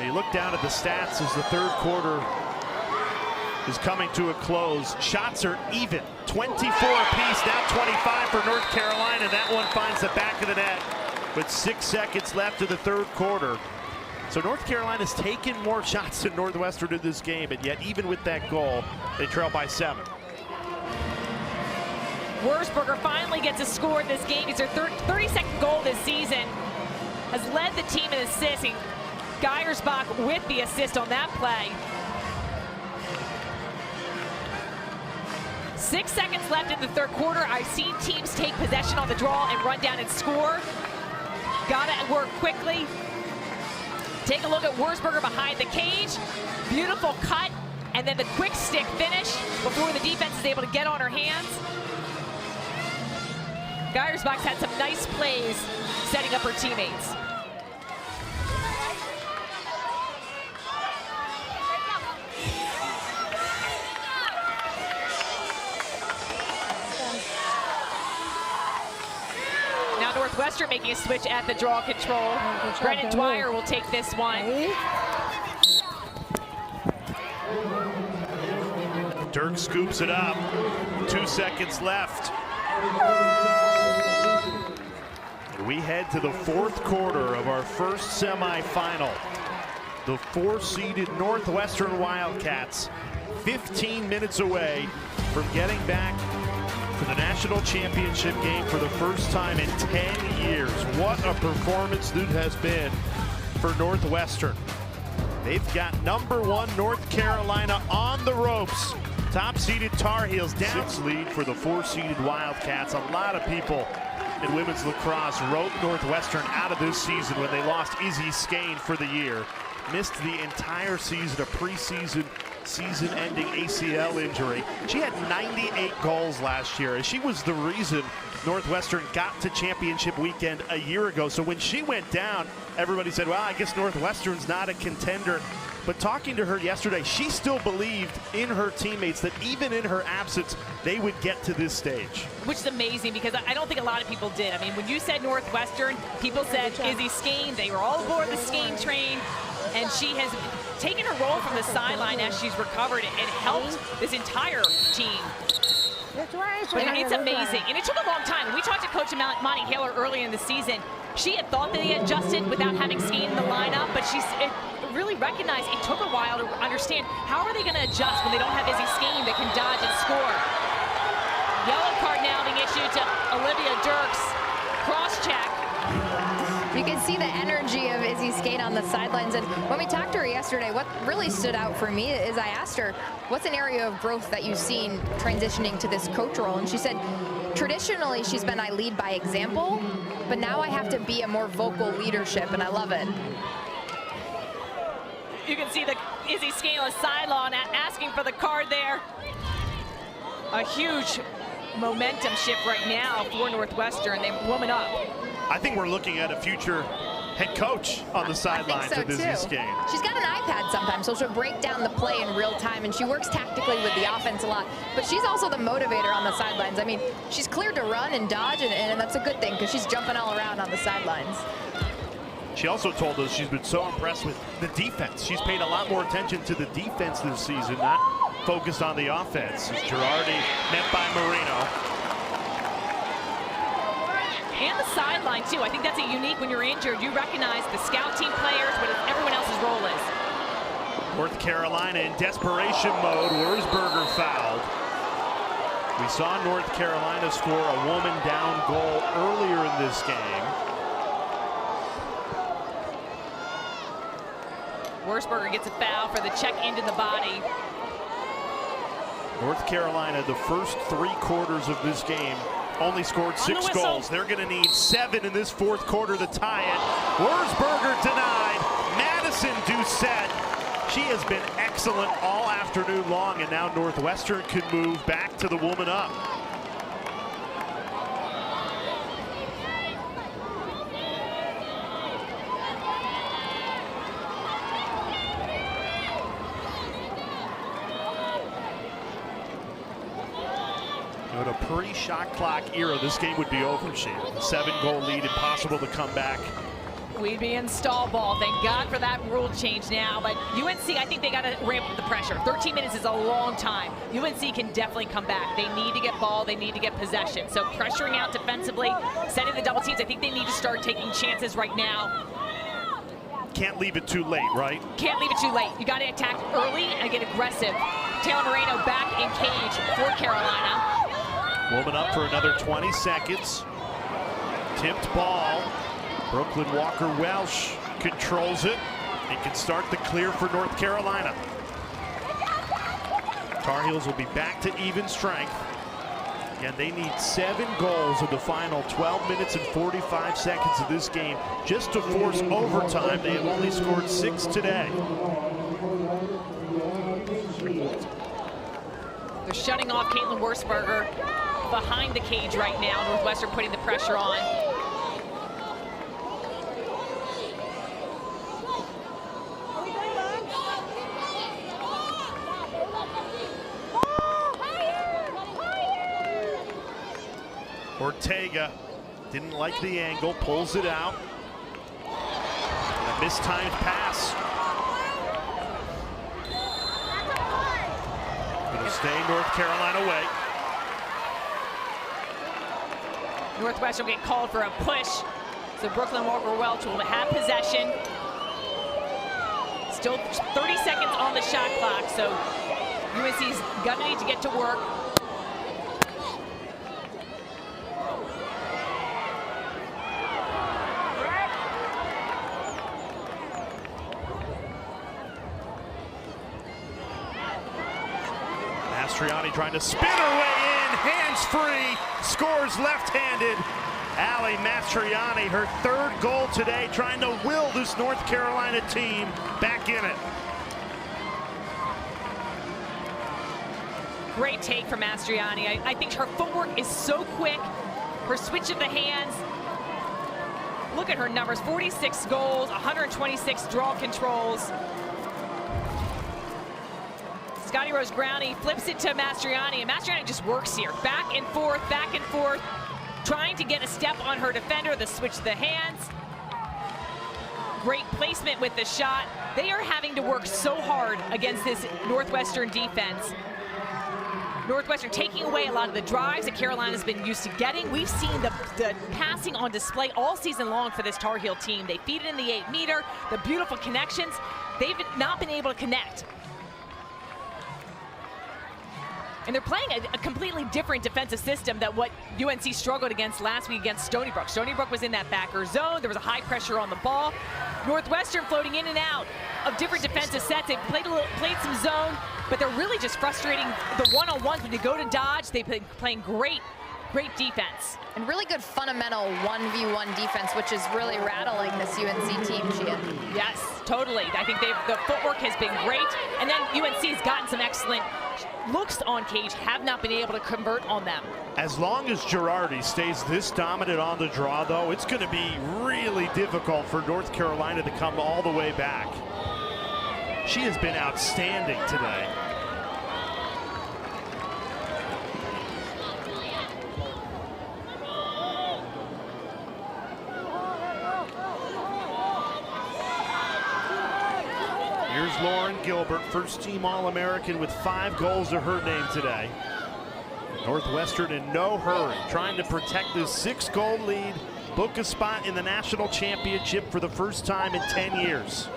You look down at the stats as the third quarter is coming to a close. Shots are even, 24 apiece, now 25 for North Carolina. That one finds the back of the net with 6 seconds left of the third quarter. So North Carolina's taken more shots than Northwestern in this game, and yet even with that goal, they trail by 7. Wurzburger finally gets a score in this game. It's her 32nd goal this season. Has led the team in assisting. Geiersbach with the assist on that play. 6 seconds left in the third quarter. I've seen teams take possession on the draw and run down and score. Gotta work quickly. Take a look at Wurzburger behind the cage. Beautiful cut, and then the quick stick finish before the defense is able to get on her hands. Geiersbach's had some nice plays setting up her teammates. Now Northwestern making a switch at the draw control. Brennan Dwyer will take this one. Dirk scoops it up. 2 seconds left. And we head to the fourth quarter of our first semifinal. The 4-seeded Northwestern Wildcats, 15 minutes away from getting back for the national championship game for the first time in 10 years. What a performance this has been for Northwestern. They've got #1 North Carolina on the ropes. Top-seeded Tar Heels down. 6 lead for the 4-seeded Wildcats. A lot of people in women's lacrosse wrote Northwestern out of this season when they lost Izzy Skane for the year. Missed the entire season, a preseason season-ending ACL injury. She had 98 goals last year, and she was the reason Northwestern got to championship weekend a year ago. So when she went down, everybody said, well, I guess Northwestern's not a contender. But talking to her yesterday, she still believed in her teammates that even in her absence, they would get to this stage. Which is amazing, because I don't think a lot of people did. I mean, when you said Northwestern, people said Izzy Skane. They were all aboard the Skane train. And she has taken her role from the sideline as she's recovered and helped this entire team. But it's amazing, and it took a long time. We talked to Coach Monty Haler early in the season. She had thought that they adjusted without having Skane in the lineup, but she really recognized it took a while to understand how are they going to adjust when they don't have Izzy Skane that can dodge and score. Yellow card now being issued to Olivia Dirks. Cross-check. You can see the energy of Izzy Skate on the sidelines. And when we talked to her yesterday, what really stood out for me is I asked her, what's an area of growth that you've seen transitioning to this coach role? And she said, traditionally, she's been, I lead by example, but now I have to be a more vocal leadership, and I love it. You can see the Izzy Skate on the sideline asking for the card there. A huge momentum shift right now for Northwestern. They woman up. I think we're looking at a future head coach on the sidelines so of this too. game. She's got an iPad sometimes, so she'll break down the play in real time, and she works tactically with the offense a lot. But she's also the motivator on the sidelines. I mean, she's cleared to run and dodge, and that's a good thing because she's jumping all around on the sidelines. She also told us she's been so impressed with the defense. She's paid a lot more attention to the defense this season, not focused on the offense. As Girardi met by Moreno. And the sideline, too. I think that's a unique when you're injured. You recognize the scout team players, but everyone else's role is. North Carolina in desperation mode. Wurzburger fouled. We saw North Carolina score a woman down goal earlier in this game. Wurzburger gets a foul for the check into the body. North Carolina, the first 3 quarters of this game, only scored 6 goals. They're going to need 7 in this 4th quarter to tie it. Wurzburger denied. Madison Doucette. She has been excellent all afternoon long, and now Northwestern can move back to the woman up. In a pre-shot clock era, this game would be over, Sheila. A 7-goal lead, impossible to come back. We'd be in stall ball. Thank God for that rule change now. But UNC, I think they got to ramp up the pressure. 13 minutes is a long time. UNC can definitely come back. They need to get ball. They need to get possession. So pressuring out defensively, setting the double teams. I think they need to start taking chances right now. Can't leave it too late, right? Can't leave it too late. You got to attack early and get aggressive. Taylor Moreno back in cage for Carolina. Woman up for another 20 seconds. Tipped ball. Brooklyn Walker-Welsh controls it and can start the clear for North Carolina. Tar Heels will be back to even strength. Again, they need 7 goals in the final 12 minutes and 45 seconds of this game just to force overtime. They have only scored 6 today. They're shutting off Caitlin Wurzburger behind the cage right now. Northwestern putting the pressure on. Ortega didn't like the angle, pulls it out. And a mistimed pass. Gonna stay North Carolina away. Northwestern will get called for a push. So Brooklyn Walker-Welch will have possession. Still 30 seconds on the shot clock, so UNC's gonna need to get to work. Mastriani trying to spin her way in, hands free, scores left-handed. Ali Mastriani, her 3rd goal today, trying to will this North Carolina team back in it. Great take from Mastriani. I think her footwork is so quick. Her switch of the hands. Look at her numbers, 46 goals, 126 draw controls. Scotty Rose Growney flips it to Mastriani, and Mastriani just works here. Back and forth, trying to get a step on her defender, the switch of the hands. Great placement with the shot. They are having to work so hard against this Northwestern defense. Northwestern taking away a lot of the drives that Carolina's been used to getting. We've seen the passing on display all season long for this Tar Heel team. They feed it in the 8-meter, the beautiful connections. They've not been able to connect. And they're playing a completely different defensive system than what UNC struggled against last week against Stony Brook. Stony Brook was in that backer zone. There was a high pressure on the ball. Northwestern floating in and out of different defensive sets. They've played some zone, but they're really just frustrating the one-on-ones. When you go to dodge, they've been playing great defense. And really good fundamental 1v1 defense, which is really rattling this UNC team, Gia. Yes, totally. I think the footwork has been great. And then UNC's gotten some excellent looks on cage have not been able to convert on them. As long as Girardi stays this dominant on the draw, though, it's going to be really difficult for North Carolina to come all the way back. She has been outstanding today. Here's Lauren Gilbert, first-team All-American with 5 goals to her name today. Northwestern in no hurry, trying to protect this 6-goal lead, book a spot in the national championship for the first time in 10 years.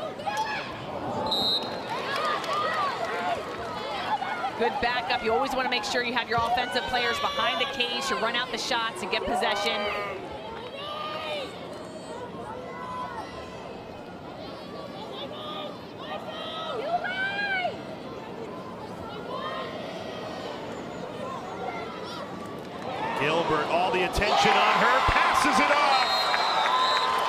Good backup. You always want to make sure you have your offensive players behind the cage to run out the shots and get possession. Gilbert, all the attention on her, passes it off.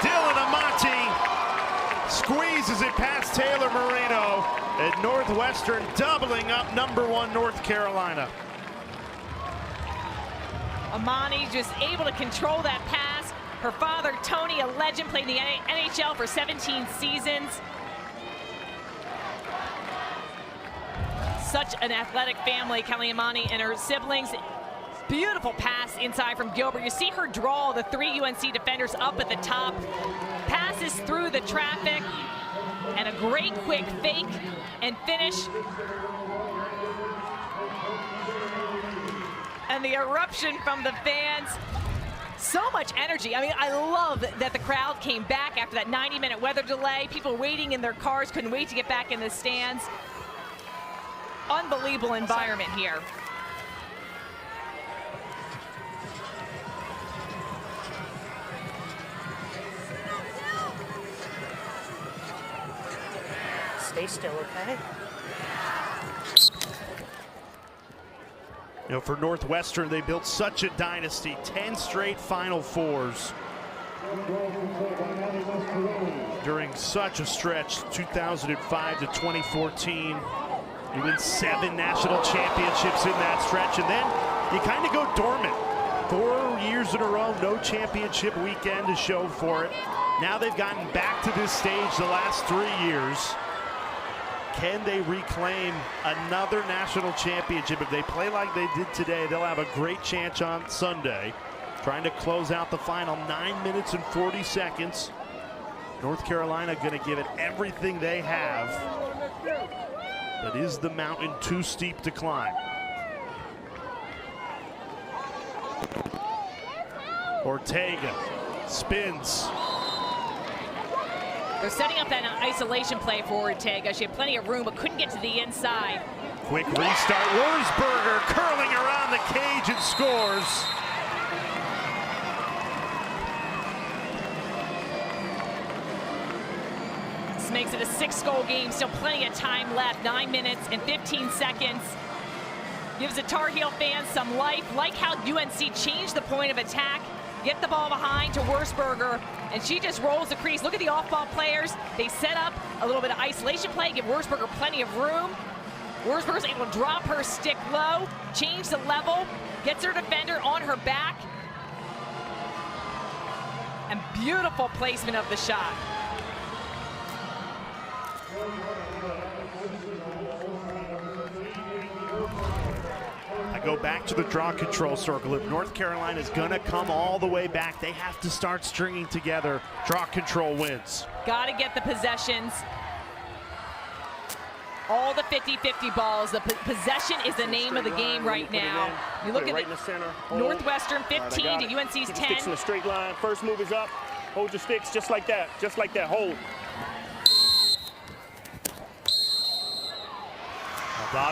Dylan Amante squeezes it past Taylor Moreno, and Northwestern doubling up #1 North Carolina. Amante just able to control that pass. Her father, Tony, a legend, played in the NHL for 17 seasons. Such an athletic family, Kelly Amante and her siblings. Beautiful pass inside from Gilbert. You see her draw the 3 UNC defenders up at the top. Passes through the traffic. And a great quick fake and finish. And the eruption from the fans. So much energy. I mean, I love that the crowd came back after that 90-minute weather delay. People waiting in their cars, couldn't wait to get back in the stands. Unbelievable environment here. Stay still, okay? You know, for Northwestern, they built such a dynasty, 10 straight Final Fours. During such a stretch, 2005 to 2014. You win 7 national championships in that stretch, and then you kind of go dormant. 4 years in a row, no championship weekend to show for it. Now they've gotten back to this stage the last 3 years. Can they reclaim another national championship? If they play like they did today, they'll have a great chance on Sunday. Trying to close out the final 9 minutes and 40 seconds. North Carolina going to give it everything they have. But is the mountain too steep to climb? Ortega spins. They're setting up that isolation play for Ortega. She had plenty of room, but couldn't get to the inside. Quick restart. Wurzburger curling around the cage and scores. This makes it a 6-goal game. Still plenty of time left. 9 minutes and 15 seconds. Gives the Tar Heel fans some life. Like how UNC changed the point of attack. Get the ball behind to Wurzburger, and she just rolls the crease. Look at the off-ball players. They set up a little bit of isolation play, give Wurzburger plenty of room. Wurzburger's able to drop her stick low, change the level, gets her defender on her back. And beautiful placement of the shot. I go back to the draw control circle. If North Carolina is going to come all the way back, they have to start stringing together draw control wins. Got to get the possessions. All the 50-50 balls. The possession is the name of the game right now. You look at right in the center. Northwestern 15 to UNC's 10. Keep the sticks in a straight line. First move is up. Hold your sticks just like that. Just like that. Hold.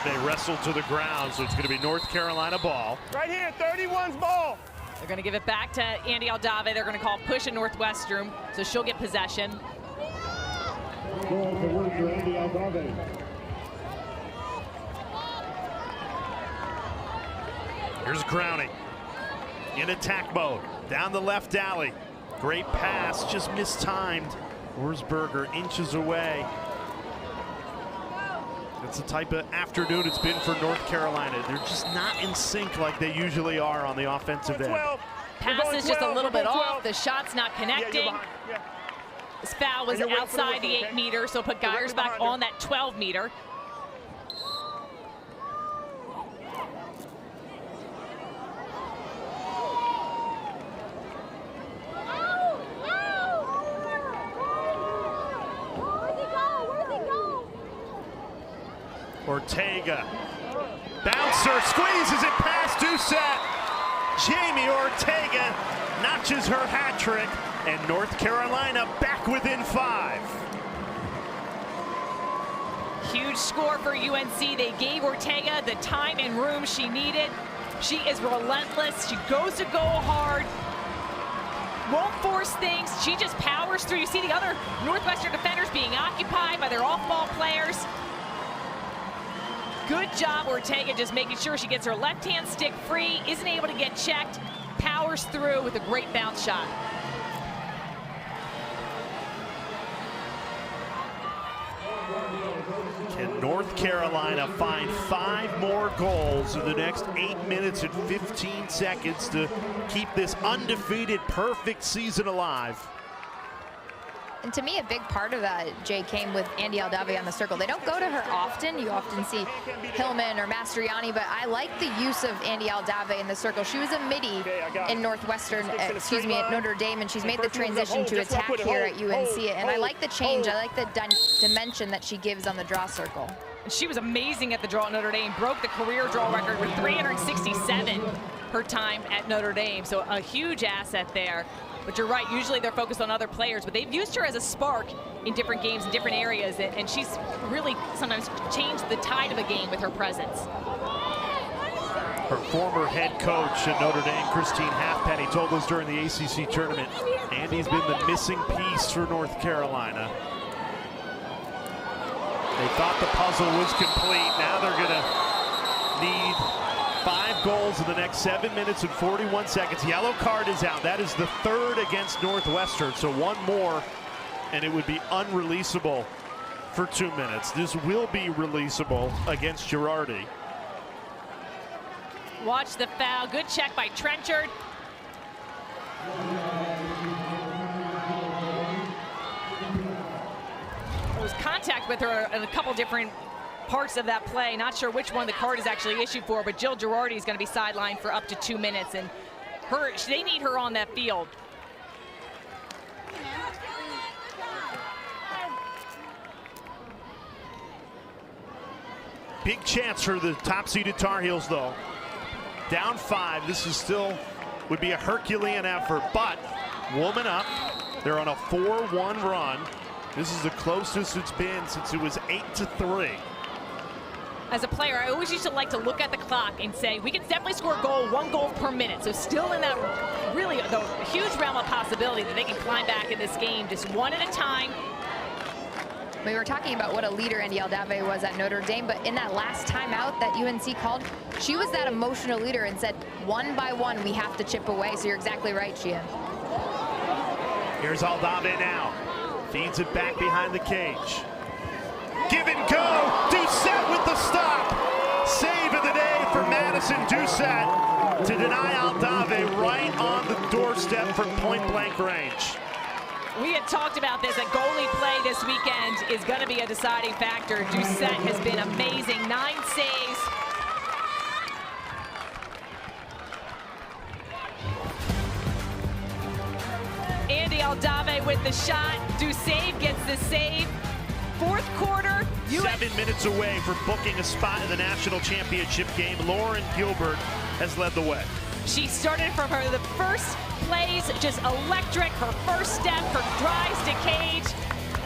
Dave wrestled to the ground, so it's going to be North Carolina ball. Right here, 31's ball. They're going to give it back to Andy Aldave. They're going to call push at Northwestern, so she'll get possession. Here's Crowning in attack mode, down the left alley. Great pass, just mistimed. Wurzburger inches away. It's the type of afternoon it's been for North Carolina. They're just not in sync like they usually are on the offensive end. Pass is just a little bit off. The shot's not connecting. This foul was outside the 8 meter, so put Geiersbach on that 12 meter. Ortega, bouncer, squeezes it past Doucette. Jamie Ortega notches her hat trick, and North Carolina back within 5. Huge score for UNC. They gave Ortega the time and room she needed. She is relentless. She goes to go hard. Won't force things. She just powers through. You see the other Northwestern defenders being occupied by their off-ball players. Good job, Ortega, just making sure she gets her left-hand stick free, isn't able to get checked, powers through with a great bounce shot. Can North Carolina find 5 more goals in the next 8 minutes and 15 seconds to keep this undefeated, perfect season alive? And to me, a big part of that, Jay, came with Andy Aldave on the circle. They don't go to her often. You often see Hillman or Mastriani, but I like the use of Andy Aldave in the circle. She was a midi in Northwestern, at Notre Dame, and she's made the transition to attack here at UNC. And I like the change. I like the dimension that she gives on the draw circle. And she was amazing at the draw at Notre Dame, broke the career draw record with 367 her time at Notre Dame. So a huge asset there. But you're right, usually they're focused on other players, but they've used her as a spark in different games, in different areas, and she's really sometimes changed the tide of a game with her presence. Her former head coach at Notre Dame, Christine Halfpenny, told us during the ACC tournament, Andy's been the missing piece for North Carolina. They thought the puzzle was complete. Now they're gonna need 5 goals in the next 7 minutes and 41 seconds. Yellow card is out. That is the 3rd against Northwestern. So 1 more, and it would be unreleasable for 2 minutes. This will be releasable against Girardi. Watch the foul. Good check by Trenchard. There was contact with her in a couple different parts of that play. Not sure which one the card is actually issued for, but Jill Girardi is going to be sidelined for up to 2 minutes, and they need her on that field. Big chance for the top-seeded Tar Heels, though. Down 5. This is still would be a Herculean effort, but woman up. They're on a 4-1 run. This is the closest it's been since it was 8-3. As a player, I always used to like to look at the clock and say, we can definitely score a goal, 1 goal per minute. So still in that really the huge realm of possibility that they can climb back in this game, just 1 at a time. We were talking about what a leader Andy Aldave was at Notre Dame, but in that last timeout that UNC called, she was that emotional leader and said, 1 by 1, we have to chip away. So you're exactly right, Sheehan. Here's Aldave now. Feeds it back behind the cage. Give and go. Doucette with the stop. Save of the day for Madison Doucette to deny Aldave right on the doorstep from point-blank range. We had talked about this. A goalie play this weekend is going to be a deciding factor. Doucette has been amazing. 9 saves. Andy Aldave with the shot. Doucette gets the save. 4th quarter. 7 minutes away from booking a spot in the national championship game. Lauren Gilbert has led the way. She started from the first plays, just electric. Her first step, her drives to cage.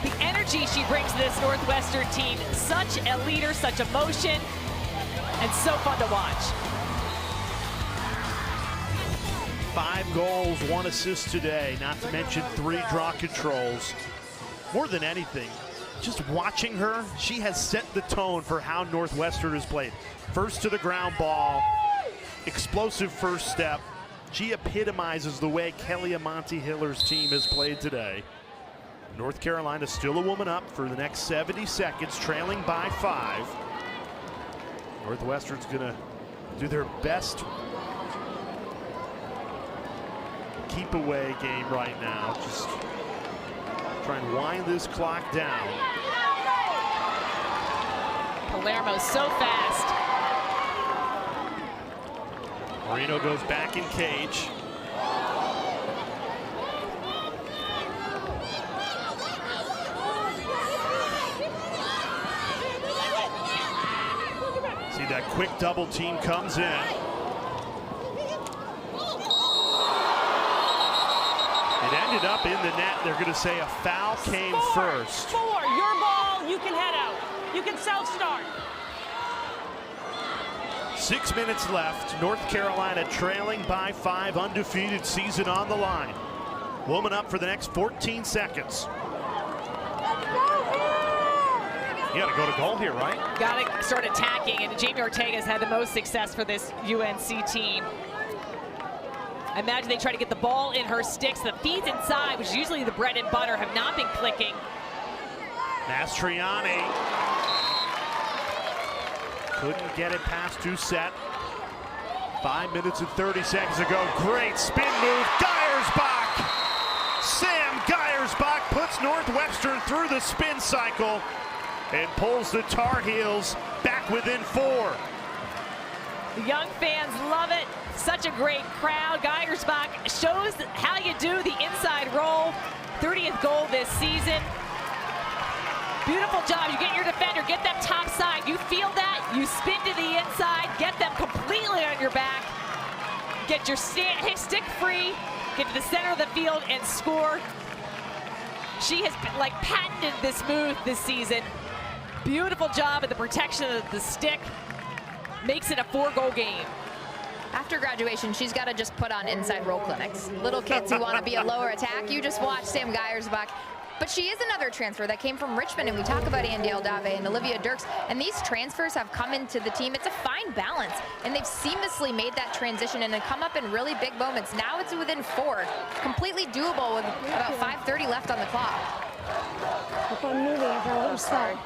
The energy she brings to this Northwestern team. Such a leader, such emotion, and so fun to watch. 5 goals, 1 assist today, not to mention 3 draw controls. More than anything, just watching her, she has set the tone for how Northwestern has played. First to the ground ball, explosive first step. She epitomizes the way Kelly Amante Hiller's team has played today. North Carolina still a woman up for the next 70 seconds, trailing by 5. Northwestern's gonna do their best keep away game right now. Just try and wind this clock down. Palermo's so fast. Moreno goes back in cage. See that quick double team comes in. It ended up in the net. They're going to say a foul came first. 4, your ball, you can head out. You can self-start. 6 minutes left. North Carolina trailing by 5, undefeated season on the line. Woman up for the next 14 seconds. You got to go to goal here, right? Got to start attacking, and Jamie Ortega's had the most success for this UNC team. I imagine they try to get the ball in her sticks. The feeds inside, which is usually the bread and butter, have not been clicking. Mastriani couldn't get it past Doucette. 5 minutes and 30 seconds ago. Great spin move. Geiersbach. Sam Geiersbach puts Northwestern through the spin cycle and pulls the Tar Heels back within 4. The young fans love it. Such a great crowd. Geiersbach shows how you do the inside roll. 30th goal this season. Beautiful job. You get your defender, get them top side. You feel that, you spin to the inside, get them completely on your back. Get your stick free, get to the center of the field and score. She has like patented this move this season. Beautiful job at the protection of the stick. Makes it a 4-goal game. After graduation, she's got to just put on inside roll clinics. Little kids who want to be a lower attack, you just watch Sam Geiersbach. But she is another transfer that came from Richmond, and we talk about Andy Aldave and Olivia Dirks, and these transfers have come into the team. It's a fine balance, and they've seamlessly made that transition and come up in really big moments. Now it's within 4, completely doable with about 5:30 left on the clock. Keep on moving after a little start.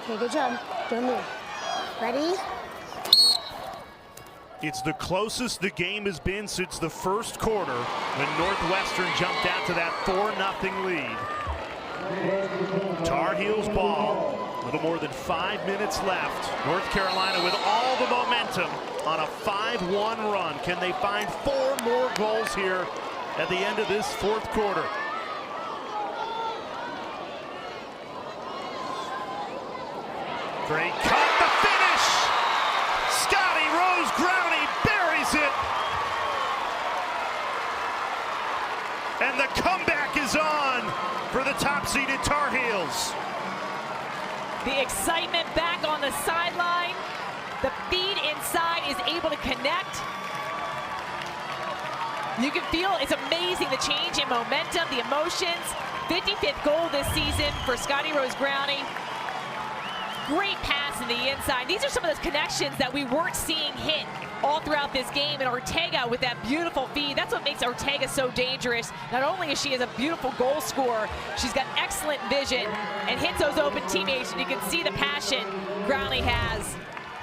Okay, good job. Don't move. Ready? It's the closest the game has been since the first quarter when Northwestern jumped out to that 4-0 lead. Tar Heels ball, a little more than 5 minutes left. North Carolina with all the momentum on a 5-1 run. Can they find 4 more goals here at the end of this 4th quarter? Great cut, the finish! Scotty Rose Growney buries it. And the comeback is on for the top-seeded Tar Heels. The excitement back on the sideline. The feed inside is able to connect. You can feel it's amazing, the change in momentum, the emotions. 55th goal this season for Scotty Rose Growney. Great pass in the inside. These are some of those connections that we weren't seeing hit all throughout this game. And Ortega with that beautiful feed. That's what makes Ortega so dangerous. Not only is she a beautiful goal scorer, she's got excellent vision and hits those open teammates. And you can see the passion Growney has,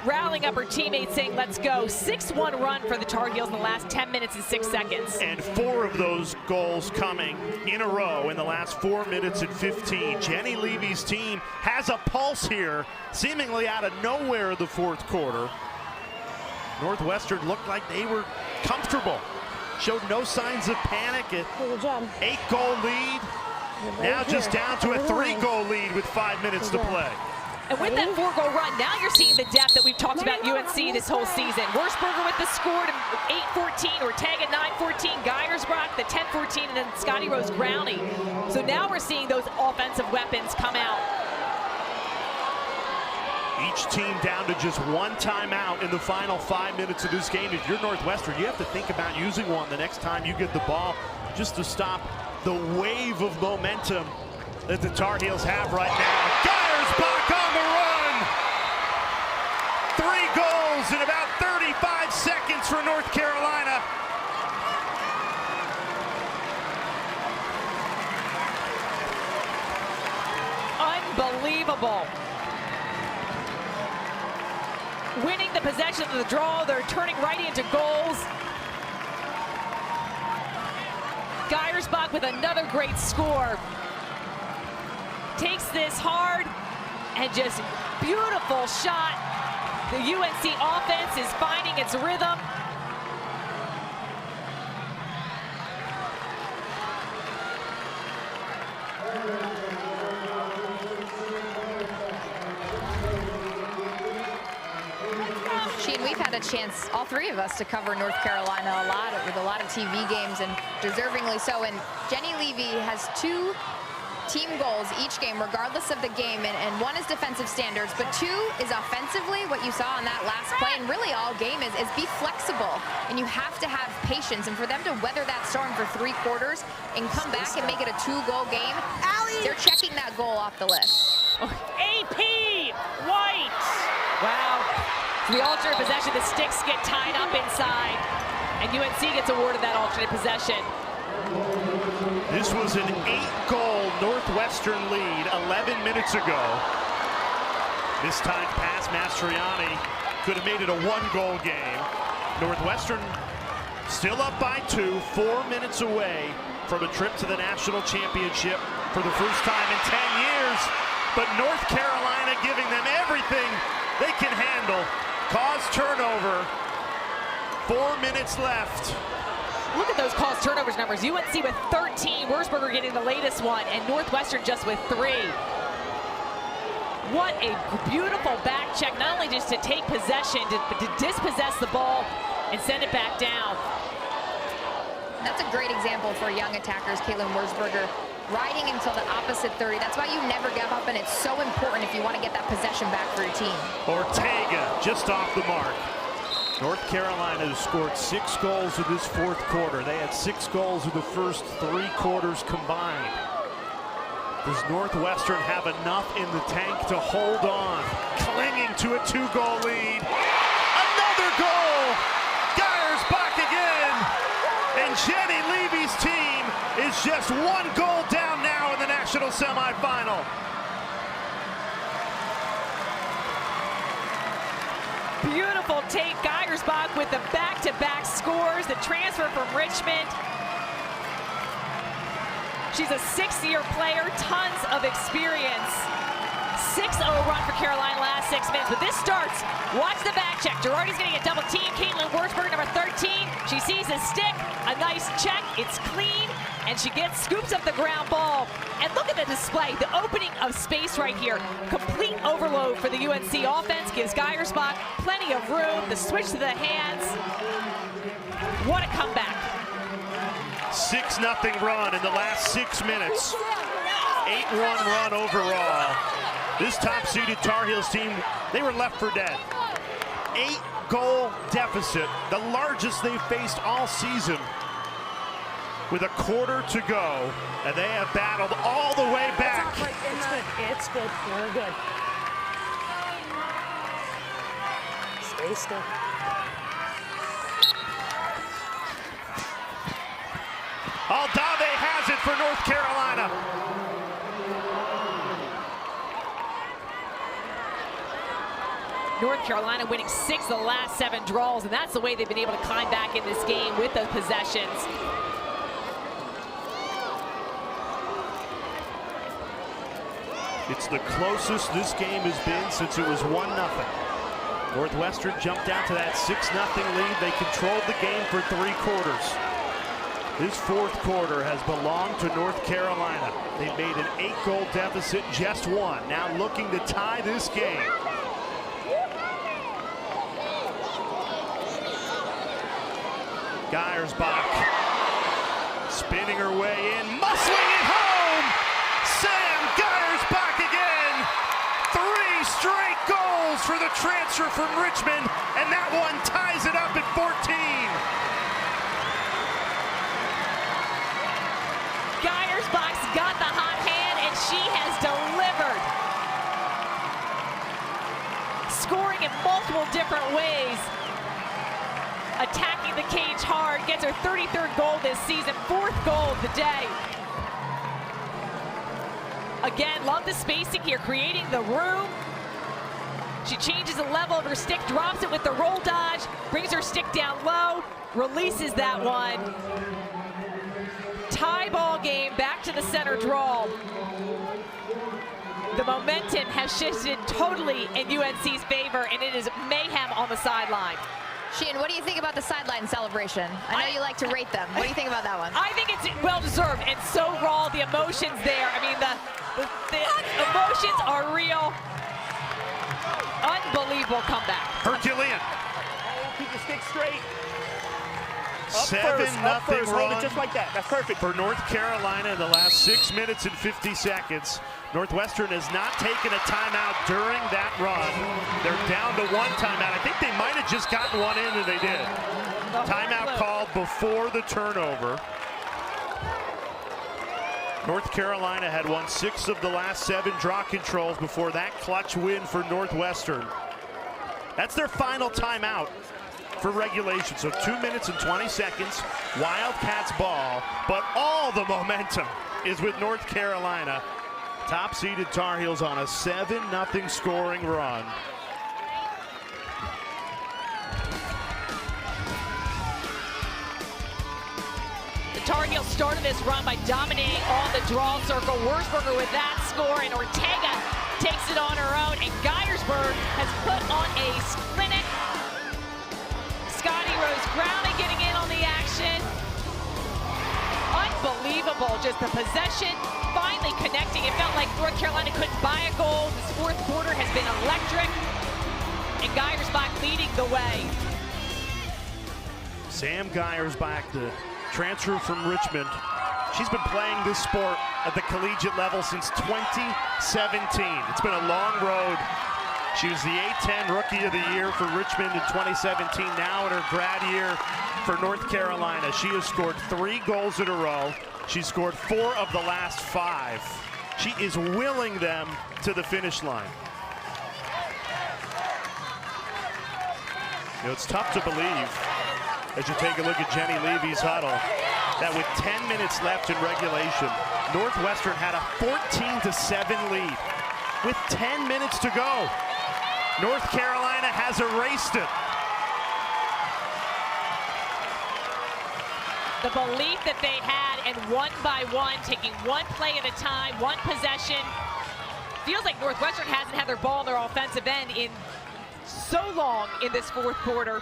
rallying up her teammates saying, let's go. 6-1 run for the Tar Heels in the last 10 minutes and 6 seconds. And 4 of those goals coming in a row in the last 4 minutes and 15. Jenny Levy's team has a pulse here, seemingly out of nowhere in the 4th quarter. Northwestern looked like they were comfortable. Showed no signs of panic. An 8-goal lead. Now just down to a 3-goal lead with 5 minutes to play. And with that 4-goal run, now you're seeing the depth that we've talked about UNC this whole season. Wurzburger with the score to 8-14, Ortega 9-14, Geiersbach the 10-14, and then Scotty Rose Growney. So now we're seeing those offensive weapons come out. Each team down to just 1 timeout in the final 5 minutes of this game. If you're Northwestern, you have to think about using one the next time you get the ball, just to stop the wave of momentum that the Tar Heels have right now. Geiersbach on the run! 3 goals in about 35 seconds for North Carolina. unbelievable. Winning the possession of the draw, they're turning right into goals. Geiersbach with another great score. Takes this hard and just beautiful shot. The UNC offense is finding its rhythm. We've had a chance, all three of us, to cover North Carolina a lot with a lot of TV games, and deservingly so. And Jenny Levy has 2 team goals each game, regardless of the game, and one is defensive standards, but 2 is offensively. What you saw on that last play, and really all game, is be flexible, and you have to have patience. And for them to weather that storm for 3 quarters and come back and make it a 2-goal game, they're checking that goal off the list. AP White. Wow. The alternate possession, the sticks get tied up inside, and UNC gets awarded that alternate possession. This was an 8-goal Northwestern lead 11 minutes ago. This time past Mastriani could have made it a 1-goal game. Northwestern still up by 2, 4 minutes away from a trip to the national championship for the first time in 10 years. But North Carolina giving them everything they can handle. Cause turnover, 4 minutes left. Look at those caused turnovers numbers. UNC with 13, Wurzburger getting the latest one, and Northwestern just with 3. What a beautiful back check, not only just to take possession, but to dispossess the ball and send it back down. That's a great example for young attackers, Caitlin Wurzburger, riding until the opposite 30. That's why you never give up, and it's so important if you want to get that possession back for your team. Ortega just off the mark. North Carolina has scored 6 goals in this 4th quarter. They had 6 goals in the first 3 quarters combined. Does Northwestern have enough in the tank to hold on? Clinging to a 2-goal lead. Another goal! Geiersbach again! And Jenny Levy's team is just 1 goal down now in the national semifinal. Beautiful take. Geiersbach with the back-to-back scores, the transfer from Richmond. She's a 6th-year player, tons of experience. 6-0 run for Carolina last 6 minutes, but this starts. Watch the back check. Girardi's getting a double team. Caitlin Wurzburger, number 13. She sees a stick, a nice check. It's clean, and she scoops up the ground ball. And look at the display, the opening of space right here. Complete overload for the UNC offense, gives Geiersbach plenty of room. The switch to the hands. What a comeback. 6-0 run in the last 6 minutes. 8-1 run overall. This top-seeded Tar Heels team, they were left for dead. 8-goal deficit, the largest they've faced all season, with a quarter to go, and they have battled all the way back. It's good. It's good. We're good. Stay still. Aldave has it for North Carolina. North Carolina winning 6 of the last 7 draws, and that's the way they've been able to climb back in this game with those possessions. It's the closest this game has been since it was 1-0. Northwestern jumped out to that 6-0 lead. They controlled the game for 3 quarters. This 4th quarter has belonged to North Carolina. They made an 8-goal deficit, just 1. Now looking to tie this game. Geiersbach spinning her way in, muscling it home. Sam Geiersbach again. 3 straight goals for the transfer from Richmond, and that one ties it up at 14. Geiersbach's got the hot hand, and she has delivered. Scoring in multiple different ways. Attacking the cage hard, gets her 33rd goal this season, 4th goal of the day. Again, love the spacing here, creating the room. She changes the level of her stick, drops it with the roll dodge, brings her stick down low, releases that one. Tie ball game, back to the center draw. The momentum has shifted totally in UNC's favor, and it is mayhem on the sideline. Sheehan, what do you think about the sideline celebration? I know you like to rate them. What do you think about that one? I think it's well-deserved and so raw, the emotions there. I mean, the emotions are real. Unbelievable comeback. Herculean. Keep the stick straight. 7-0 Hold run it just like that. That's perfect. for North Carolina in the last 6 minutes and 50 seconds. Northwestern has not taken a timeout during that run. They're down to one timeout. I think they might have just gotten one in, and they did. Timeout called before the turnover. North Carolina had won 6 of the last 7 draw controls before that clutch win for Northwestern. That's their final timeout for regulation. So 2 minutes and 20 seconds, Wildcats ball, but all the momentum is with North Carolina. Top-seeded Tar Heels on a 7-0 scoring run. The Tar Heels started this run by dominating on the draw circle. Wurzburger with that score, and Ortega takes it on her own, and Geiersberg has put on a clinic. Scotty Rose Browning getting in on the action. Unbelievable, just the possession finally connecting. It felt like North Carolina couldn't buy a goal. This fourth quarter has been electric, and Geiersbach leading the way. Sam Geiersbach, the transfer from Richmond. She's been playing this sport at the collegiate level since 2017. It's been a long road. She was the A-10 Rookie of the Year for Richmond in 2017. Now in her grad year for North Carolina. She has scored 3 goals in a row. She's scored 4 of the last 5. She is willing them to the finish line. You know, it's tough to believe, as you take a look at Jenny Levy's huddle, that with 10 minutes left in regulation, Northwestern had a 14-7 lead. With 10 minutes to go, North Carolina has erased it. The belief that they had, and one by one, taking one play at a time, one possession. Feels like Northwestern hasn't had their ball in their offensive end in so long in this fourth quarter.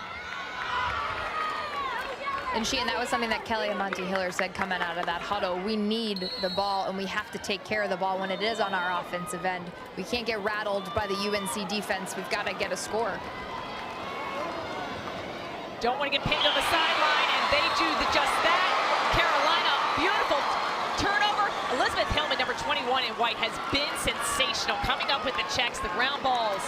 And Sheehan, that was something that Kelly Amante Hiller said coming out of that huddle. We need the ball, and we have to take care of the ball when it is on our offensive end. We can't get rattled by the UNC defense. We've got to get a score. Don't want to get pinned on the sideline, and they do just that. Carolina, beautiful turnover. Elizabeth Hillman, number 21 in white, has been sensational, coming up with the checks, the ground balls.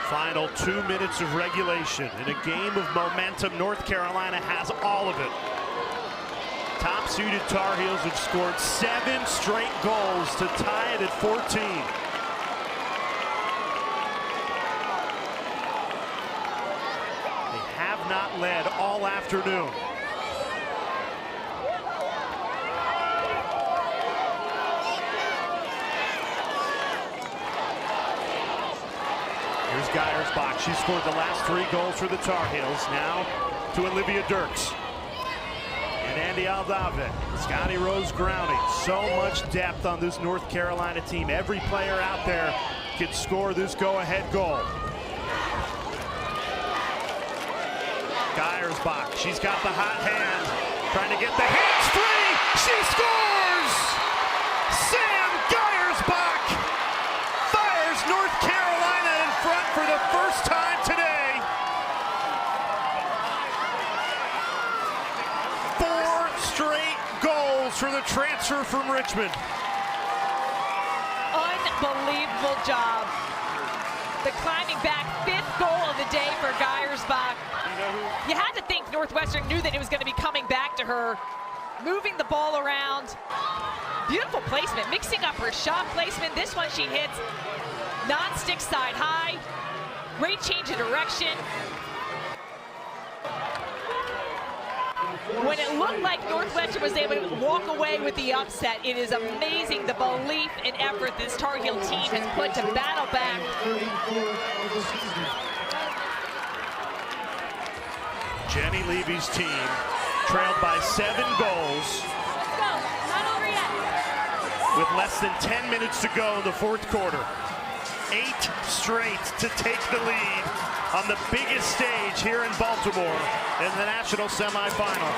Final 2 minutes of regulation. In a game of momentum, North Carolina has all of it. Top-seeded Tar Heels have scored 7 straight goals to tie it at 14. They have not led all afternoon. Here's Geiersbach. She scored the last 3 goals for the Tar Heels. Now to Olivia Dirks. And Andy Aldave. Scotty Rose Browning. So much depth on this North Carolina team. Every player out there can score this go-ahead goal. Geiersbach. She's got the hot hand. Trying to get the hands free. She scores! Sam Geiersbach fires North Carolina in front for the first time today. 4 straight goals for the transfer from Richmond. Unbelievable job. The climbing back, 5th goal of the day for Geiersbach. You had to think Northwestern knew that it was going to be coming back to her, moving the ball around. Beautiful placement, mixing up her shot placement. This one she hits non-stick side high. Great change of direction. when it looked like Northwestern was able to walk away with the upset, it is amazing the belief and effort this Tar Heel team has put to battle back. Jenny Levy's team trailed by 7 goals with less than 10 minutes to go in the 4th quarter. 8 straight to take the lead on the biggest stage here in Baltimore in the national semifinal.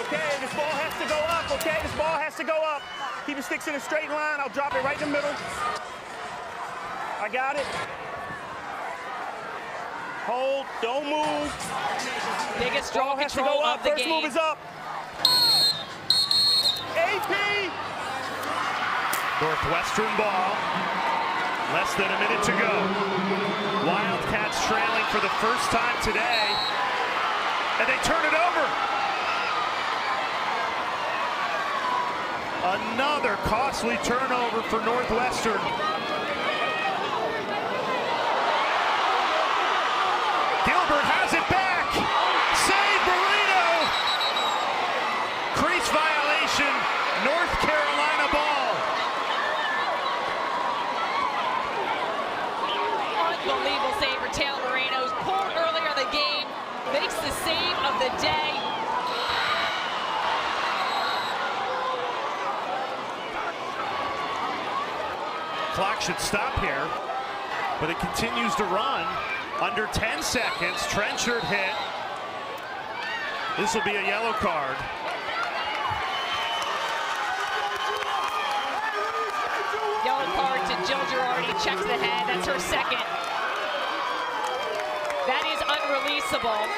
Okay, this ball has to go up, okay? This ball has to go up. Keep your sticks in a straight line. I'll drop it right in the middle. I got it. Hold, don't move. Biggest draw has to control go up. of the First game. move is up. AP. Northwestern ball. Less than a minute to go. Wildcats trailing for the first time today. And they turn it over. Another costly turnover for Northwestern. Gilbert has it back. Save Moreno. Crease violation. North Carolina ball. Unbelievable save for Taylor Moreno. Pulled earlier in the game. Makes the save of the day. Clock should stop here, but it continues to run. Under 10 seconds, Trenchard hit. This will be a yellow card. Yellow card to Jill Girardi, checks the head, that's her second. That is unreleasable.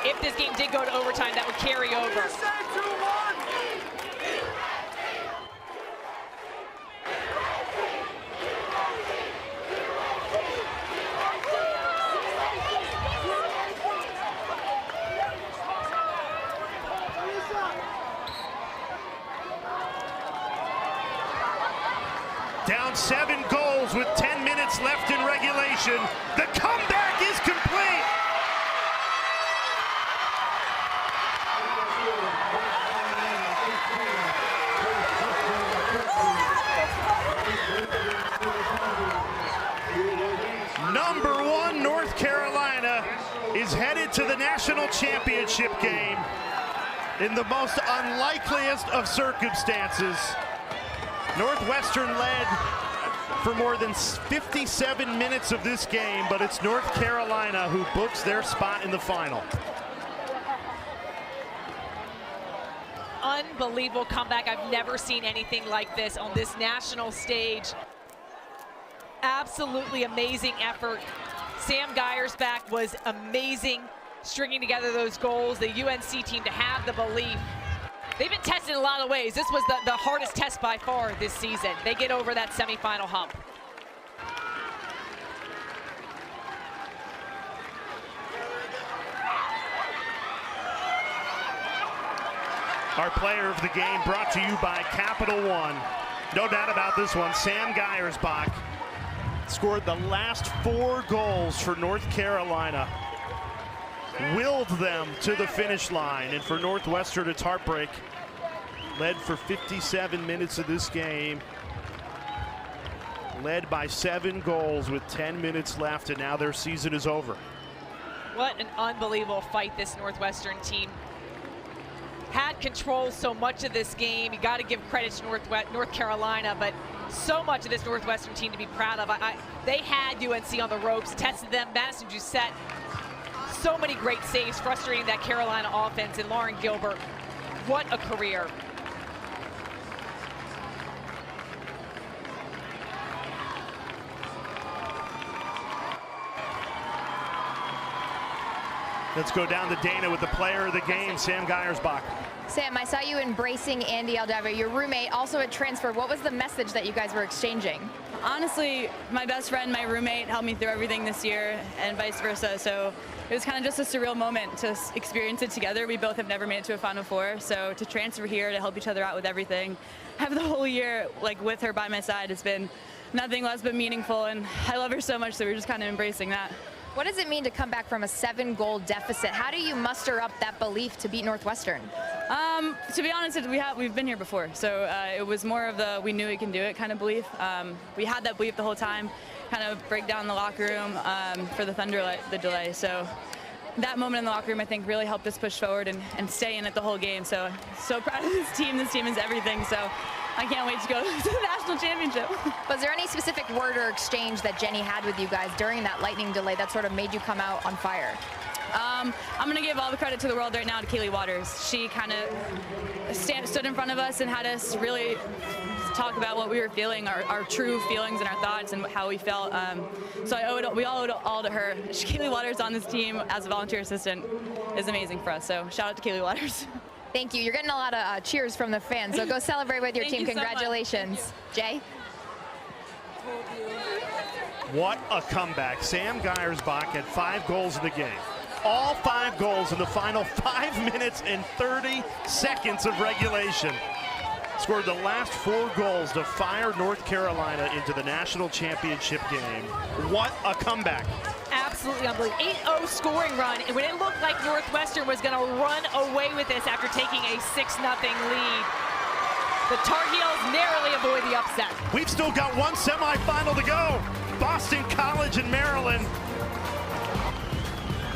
If this game did go to overtime, that would carry over. Down 7 goals with 10 minutes left in regulation. The comeback is complete. Number 1 North Carolina is headed to the national championship game in the most unlikeliest of circumstances. Northwestern led for more than 57 minutes of this game, but it's North Carolina who books their spot in the final. Unbelievable comeback. I've never seen anything like this on this national stage. Absolutely amazing effort. Sam Geiersbach was amazing stringing together those goals. The UNC team to have the belief. They've been tested in a lot of ways. This was the hardest test by far this season. They get over that semifinal hump. Our player of the game brought to you by Capital One. No doubt about this one. Sam Geiersbach scored the last 4 goals for North Carolina. Willed them to the finish line, and for Northwestern it's heartbreak. Led for 57 minutes of this game. Led by 7 goals with 10 minutes left, and now their season is over. What an unbelievable fight this Northwestern team had. Control so much of this game. You got to give credit to North Carolina, but so much of this Northwestern team to be proud of. They had UNC on the ropes, tested them. Madison Doucette, so many great saves, frustrating that Carolina offense, and Lauren Gilbert, what a career. Let's go down to Dana with the player of the game, Sam Geiersbach. Sam, I saw you embracing Andy Aldeva, your roommate, also a transfer. What was the message that you guys were exchanging? Honestly, my best friend, my roommate, helped me through everything this year, and vice versa. So it was kind of just a surreal moment to experience it together. We both have never made it to a Final Four, so to transfer here to help each other out with everything, have the whole year like with her by my side has been nothing less but meaningful, and I love her so much, so we're just kind of embracing that. What does it mean to come back from a 7-goal deficit? How do you muster up that belief to beat Northwestern? To be honest, we've been here before, so it was more of the we knew we can do it kind of belief. We had that belief the whole time, kind of break down the locker room for the the delay. So that moment in the locker room, I think, really helped us push forward and stay in it the whole game. So proud of this team. This team is everything. So I can't wait to go to the national championship. Was there any specific word or exchange that Jenny had with you guys during that lightning delay that sort of made you come out on fire? I'm going to give all the credit to the world right now to Kaylee Waters. She kind of stood in front of us and had us really talk about what we were feeling, our true feelings and our thoughts and how we felt. So we all owe it all to her. Kaylee Waters on this team as a volunteer assistant is amazing for us. So shout out to Kaylee Waters. Thank you. You're getting a lot of cheers from the fans, so go celebrate with your team. Congratulations. Jay? What a comeback. Sam Geyersbach had 5 goals in the game. All 5 goals in the final 5 minutes and 30 seconds of regulation. Scored the last 4 goals to fire North Carolina into the national championship game. What a comeback. Absolutely unbelievable. 8-0 scoring run. And when it looked like Northwestern was going to run away with this after taking a 6-0 lead, the Tar Heels narrowly avoid the upset. We've still got one semifinal to go. Boston College in Maryland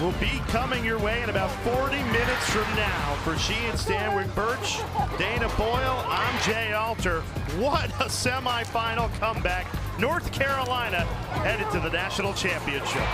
will be coming your way in about 40 minutes from now. For she and Stanwick Birch, Dana Boyle, I'm Jay Alter. What a semifinal comeback. North Carolina headed to the national championship.